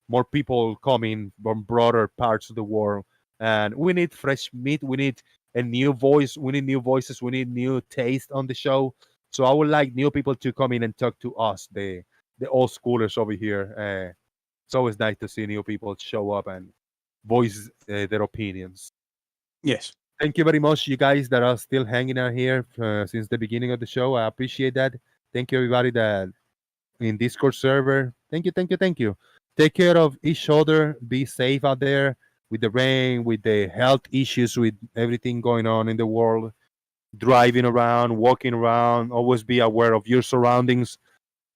more people come in from broader parts of the world. And we need fresh meat. We need a new voice. We need new voices. We need new taste on the show. So I would like new people to come in and talk to us, the old schoolers over here. It's always nice to see new people show up and voice their opinions. Yes. Thank you very much, you guys that are still hanging out here since the beginning of the show. I appreciate that. Thank you, everybody that in Discord server. Thank you. Take care of each other. Be safe out there with the rain, with the health issues, with everything going on in the world. Driving around, walking around. Always be aware of your surroundings.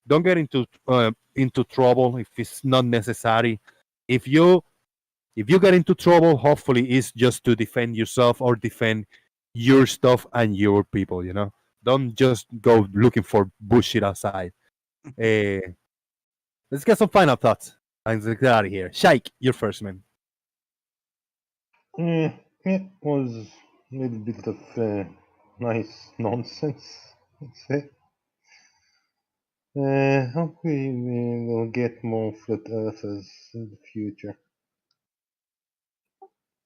Don't get into trouble if it's not necessary. If you get into trouble, hopefully it's just to defend yourself or defend your stuff and your people. Don't just go looking for bullshit outside. Let's get some final thoughts and let's get out of here. Shaik, you're first, man. It was a little bit of nice nonsense, let's say. Hope we will get more flat earthers in the future.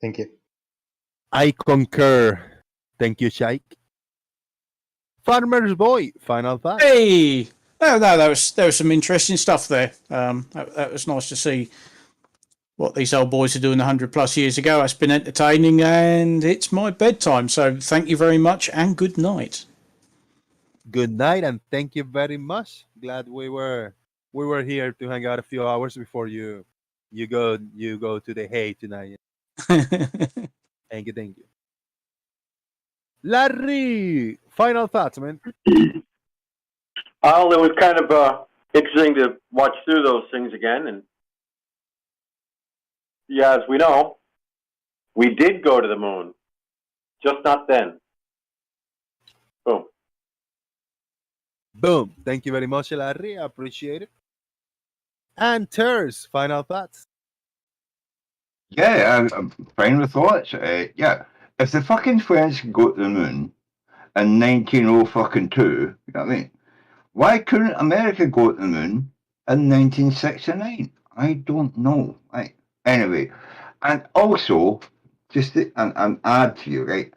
Thank you. I concur. Thank you, Shaik. Farmer's Boy, final thought. Hey! No, there was some interesting stuff there. That was nice to see what these old boys are doing 100+ years ago. It's been entertaining, and it's my bedtime. So thank you very much, and good night. Good night, and thank you very much. Glad we were here to hang out a few hours before you go to the hay tonight. Thank you. Larry, final thoughts, man. Well, it was kind of interesting to watch through those things again, and yeah, as we know, we did go to the moon, just not then. Boom. Thank you very much, Larry. I appreciate it. And Thurs, final thoughts. Yeah, final thoughts. Yeah, if the fucking French can go to the moon in 1902, you know what I mean? Why couldn't America go to the moon in 1969? I don't know. Right. Anyway, and also, just an add to you, right?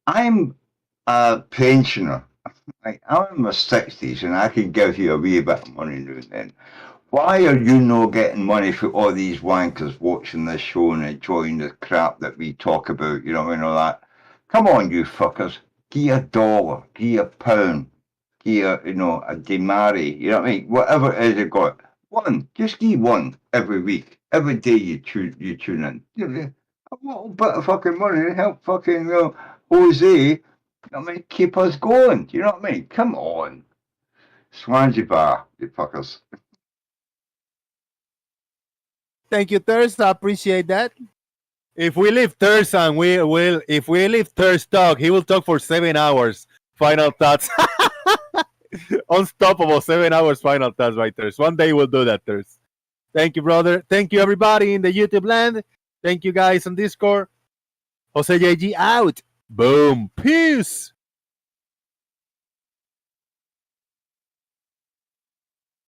I'm a pensioner. Right? I'm in my 60s and I can give you a wee bit of money now and then. Why are you not getting money for all these wankers watching this show and enjoying the crap that we talk about, you know what I mean, all that? Come on, you fuckers. Give you $1, give you £1, give you, a Demari, you know what I mean? Whatever it is you got. One, just give one every week. Every day you tune in. a little bit of fucking money to help fucking Jose. I mean, keep us going. Do you know what I mean? Come on, Swansea Bar, you fuckers. Thank you, Thurs. I appreciate that. If we leave Thurs and if we leave Thurs talk, he will talk for 7 hours. Final thoughts. Unstoppable 7 hours final thoughts, right, Thurs. One day we'll do that, Thurs. Thank you, brother. Thank you, everybody in the YouTube land. Thank you, guys on Discord. Jose JG out. Boom. Peace.